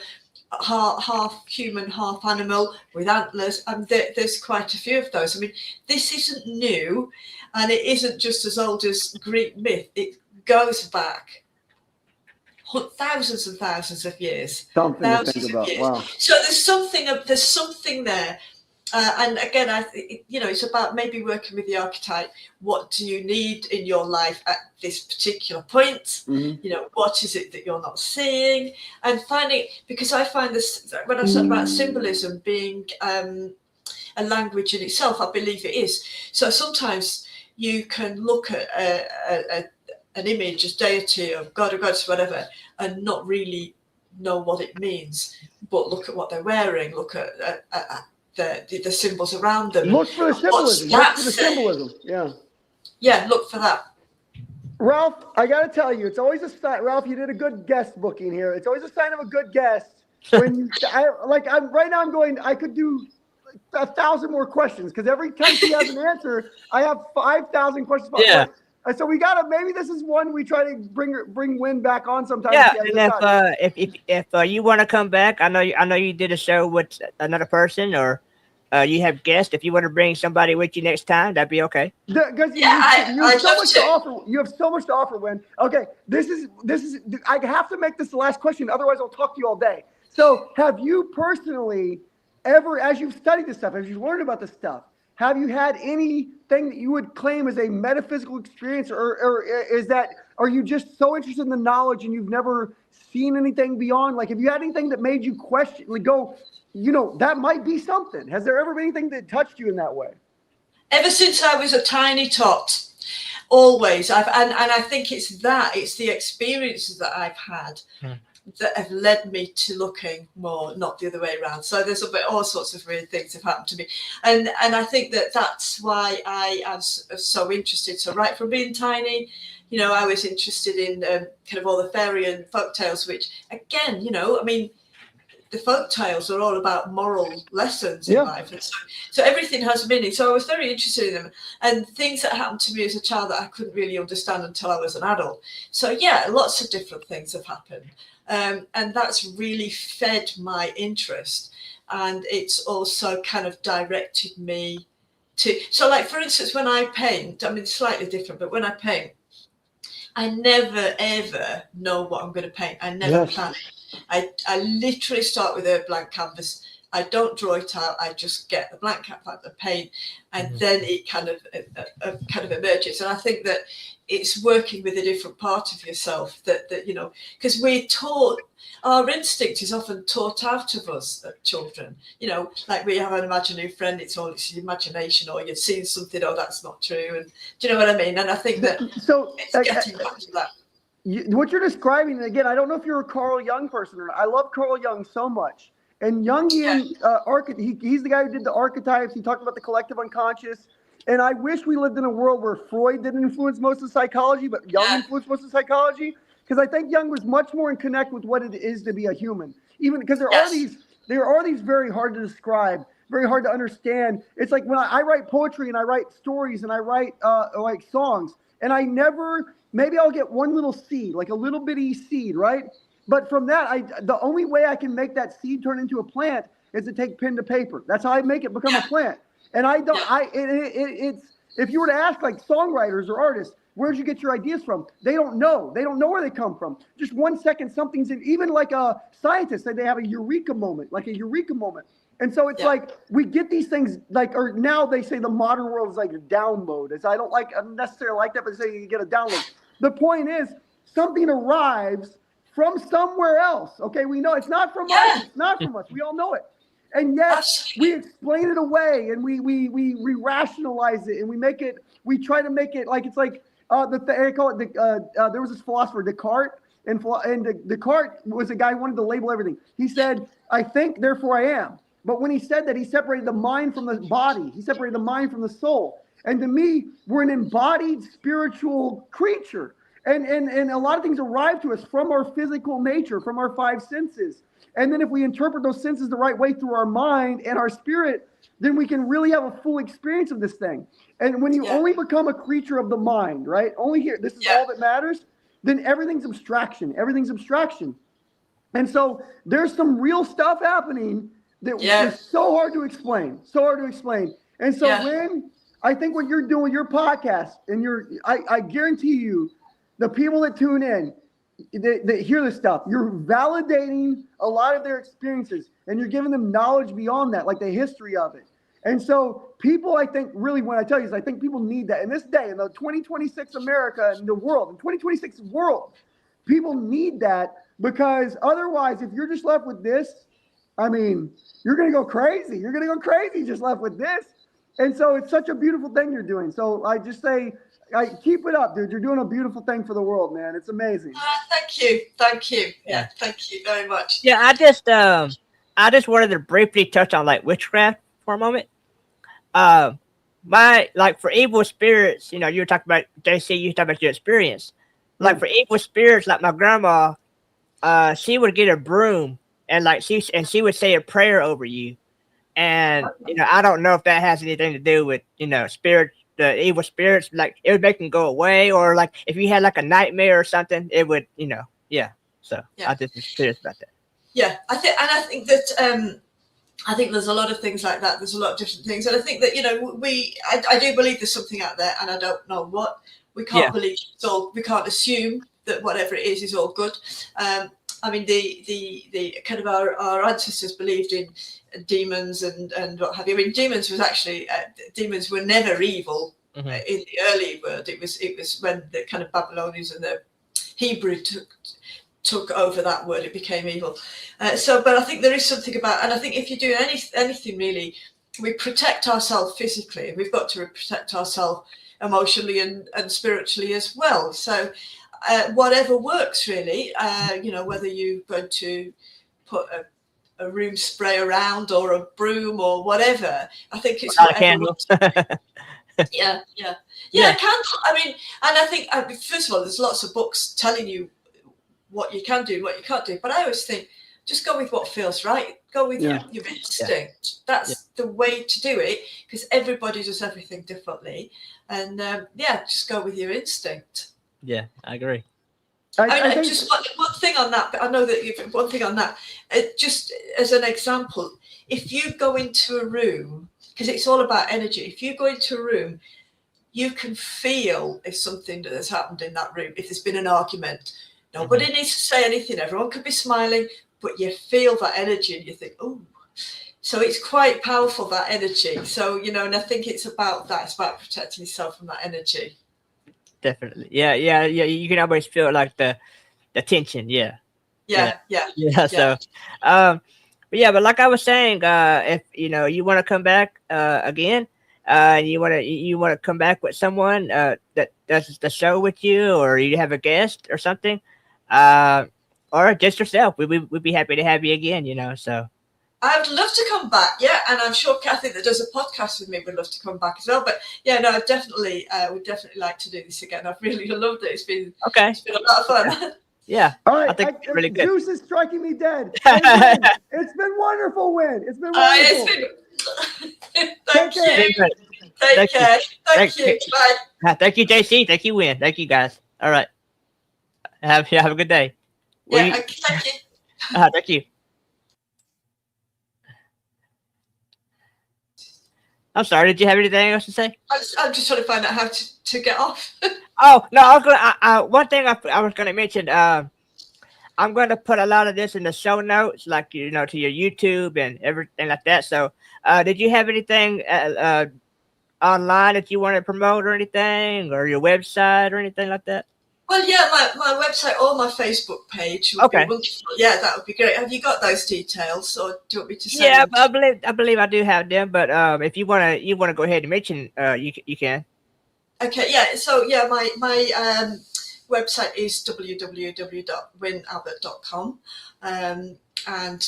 half human, half animal with antlers, and there's quite a few of those. I mean, this isn't new, and it isn't just as old as Greek myth. It goes back thousands and thousands of years. Something to think about. Wow. So there's something there And again, it's about maybe working with the archetype. What do you need in your life at this particular point? Mm-hmm. What is it that you're not seeing? And finding, because I find this, when I talk about symbolism being a language in itself, I believe it is. So sometimes you can look at an image as deity or God or goddess, whatever, and not really know what it means. But look at what they're wearing. Look at the symbols around them. Look for the symbolism. Look for the symbolism. Yeah. Yeah, look for that. Ralph, I got to tell you, it's always a sign. Ralph, you did a good guest booking here. It's always a sign of a good guest when right now I'm going. I could do 1,000 more questions because every time she has an answer, I have 5,000 questions. Yeah. So we gotta, maybe this is one we try to bring Wyn back on sometime. Yeah, and if you want to come back, I know you did a show with another person, or you have guests. If you want to bring somebody with you next time, that'd be okay. Because you have so much to offer. You have so much to offer, Wyn. Okay, this is. I have to make this the last question, otherwise I'll talk to you all day. So, have you personally ever, as you've studied this stuff, as you've learned about this stuff, have you had anything that you would claim as a metaphysical experience, or are you just so interested in the knowledge and you've never seen anything beyond? Like, have you had anything that made you question, like go, that might be something? Has there ever been anything that touched you in that way? Ever since I was a tiny tot, always. And I think it's the experiences that I've had that have led me to looking more, not the other way around. So there's all sorts of weird things have happened to me, and I think that's why I am so interested. So right from being tiny, I was interested in kind of all the fairy and folk tales, which again, the folk tales are all about moral lessons in life, and so everything has meaning. So I was very interested in them, and things that happened to me as a child that I couldn't really understand until I was an adult. So yeah, lots of different things have happened. And that's really fed my interest, and it's also kind of directed me to. So, like for instance, when I paint, it's slightly different, but when I paint, I never ever know what I'm going to paint. I never plan. I literally start with a blank canvas. I don't draw it out. I just get the blank canvas, the paint, and then it kind of emerges. And I think that it's working with a different part of yourself that because we're taught, our instinct is often taught out of us as children. Like we have an imaginary friend, it's imagination, or you've seen something, oh, that's not true. And do you know what I mean? And I think that it's getting back to that. What you're describing, again, I don't know if you're a Carl Jung person or not. I love Carl Jung so much. And Jungian, he's the guy who did the archetypes. He talked about the collective unconscious. And I wish we lived in a world where Freud didn't influence most of psychology, but Jung influenced most of psychology. Because I think Jung was much more in connect with what it is to be a human. Even because there are these very hard to describe, very hard to understand. It's like when I write poetry and I write stories and I write like songs, and maybe I'll get one little seed, like a little bitty seed, right? But from that, the only way I can make that seed turn into a plant is to take pen to paper. That's how I make it become a plant. And if you were to ask like songwriters or artists, where'd you get your ideas from? They don't know. They don't know where they come from. Just 1 second, something's in. Even like a scientist say they have a eureka moment, And so it's like we get these things or now they say the modern world is like a download. I don't necessarily like that, but they say you get a download. The point is something arrives from somewhere else. Okay, we know it's not from us. It's not from us. We all know it. And yet we explain it away, and we rationalize it, and we try to make it like it's like I call it there was this philosopher Descartes, and Descartes was a guy who wanted to label everything. He said, "I think, therefore I am." But when he said that, he separated the mind from the body. He separated the mind from the soul. And to me, we're an embodied spiritual creature. And a lot of things arrive to us from our physical nature, from our 5 senses. And then if we interpret those senses the right way through our mind and our spirit, then we can really have a full experience of this thing. And when you only become a creature of the mind, right? Only here, this is all that matters, then everything's abstraction. Everything's abstraction. And so there's some real stuff happening that is so hard to explain. And so when I think what you're doing with your podcast, and I guarantee you, the people that tune in, that hear this stuff, you're validating a lot of their experiences, and you're giving them knowledge beyond that, like the history of it. And so people, I think, really, when I tell you this, I think people need that in this day, in the 2026 America and the world, in 2026 world, people need that, because otherwise, if you're just left with this, I mean, you're going to go crazy. You're going to go crazy just left with this. And so it's such a beautiful thing you're doing. So I just say, keep it up, dude. You're doing a beautiful thing for the world, man. It's amazing. Thank you. Thank you. Yeah, thank you very much. Yeah, I just wanted to briefly touch on like witchcraft for a moment. My like for evil spirits, you know, you were talking about JC, you were talking about your experience. Like for evil spirits, like my grandma, she would get a broom and like she would say a prayer over you. And you know, I don't know if that has anything to do with, you know, the evil spirits, like it would make them go away, or like if you had like a nightmare or something, it would, you know, yeah. So I just was curious about that. Yeah, I think that I think there's a lot of things like that. There's a lot of different things, and I think that, you know, I do believe there's something out there, and I don't know what. We can't believe it's all. We can't assume that whatever it is all good. I mean, the kind of our ancestors believed in demons and what have you. I mean, demons were never evil in the early world. It was when the kind of Babylonians and the Hebrew took over that word, it became evil. But I think there is something about, and I think if you do anything really, we protect ourselves physically. We've got to protect ourselves emotionally and spiritually as well. So whatever works really, you know, whether you're going to put a room spray around or a broom or whatever, I think it's whatever works. Yeah. Candle. I mean, and I think first of all, there's lots of books telling you what you can do and what you can't do, but I always think just go with what feels right. Go with your instinct. That's the way to do it, because everybody does everything differently, and just go with your instinct. Yeah, I agree. I think just one thing on that. I know that you've one thing on that. Just as an example, if you go into a room, because it's all about energy. If you go into a room, you can feel if something that has happened in that room. If there's been an argument, nobody needs to say anything. Everyone could be smiling, but you feel that energy and you think, oh. So it's quite powerful, that energy. So, you know, and I think it's about that. It's about protecting yourself from that energy. Definitely. Yeah. You can always feel like the tension. Yeah. So, but like I was saying, if you know you want to come back again, and you want to come back with someone that does the show with you, or you have a guest or something, or just yourself, we'd be happy to have you again. You know, so. I would love to come back, and I'm sure Kathy that does a podcast with me would love to come back as well. But I would definitely like to do this again. I've really loved it. It's been a lot of fun. Yeah. All right. I think it's really good. Zeus is striking me dead. It's been wonderful, Wyn. It's been wonderful. Thank you. Take care. Thank you. Bye. Thank you, JC. Thank you, Wyn. Thank you, guys. All right. Have a good day. Thank you. Thank you. I'm sorry. Did you have anything else to say? I'm just trying to find out how to get off. Oh no! I was gonna. One thing I was gonna mention. I'm gonna put a lot of this in the show notes, like to your YouTube and everything like that. So, did you have anything online that you want to promote or anything, or your website or anything like that? Well, my website or my Facebook page would be wonderful. Yeah, that would be great. Have you got those details, or do you want me to send them? I believe I do have them, but if you wanna go ahead and mention, you can. Okay, so my website is www.wynabbot.com, and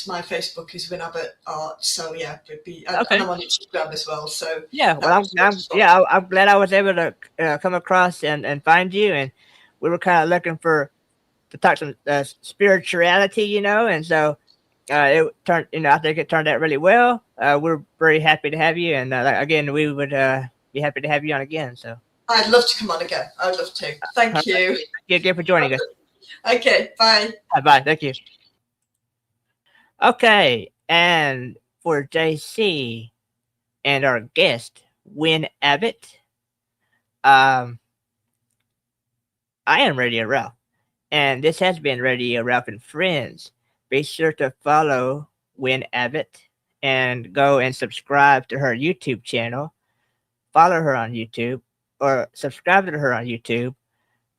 my Facebook is Wyn Abbot Art. So and I'm on Instagram as well. So I'm glad I was able to come across and find you, and we were kind of looking to talk some spirituality, and so it turned, I think it turned out really well. We're very happy to have you, and again, we would be happy to have you on again. So I'd love to come on again. I'd love to. Thank you. Thank you again for joining us. Okay, bye. Bye. Thank you. Okay, and for JC and our guest, Wyn Abbot, I am Radio Ralph, and this has been Radio Ralph and Friends. Be sure to follow Wyn Abbot and go and subscribe to her YouTube channel. Follow her on YouTube or subscribe to her on YouTube.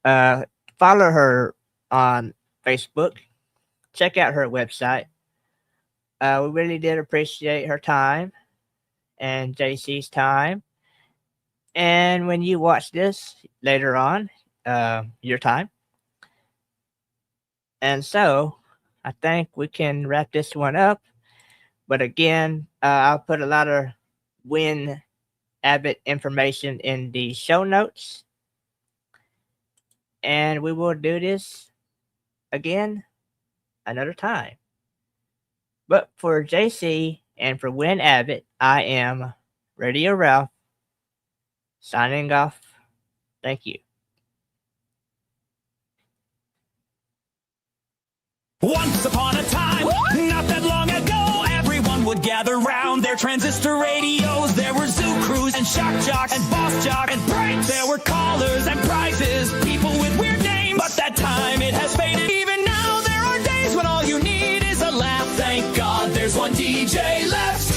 Follow her on Facebook. Check out her website. We really did appreciate her time and JC's time. And when you watch this later on, your time. And so I think we can wrap this one up. But again, I'll put a lot of Wyn Abbot information in the show notes. And we will do this again another time. But for JC and for Wyn Abbot, I am Radio Ralph signing off. Thank you. Once upon a time, not that long ago, everyone would gather round their transistor radios. There were zoo crews and shock jocks and boss jock and breaks. There were callers and prizes, people with weird names. But that time it has faded. Even now there are days when all you need is a laugh. Thank God there's one DJ left.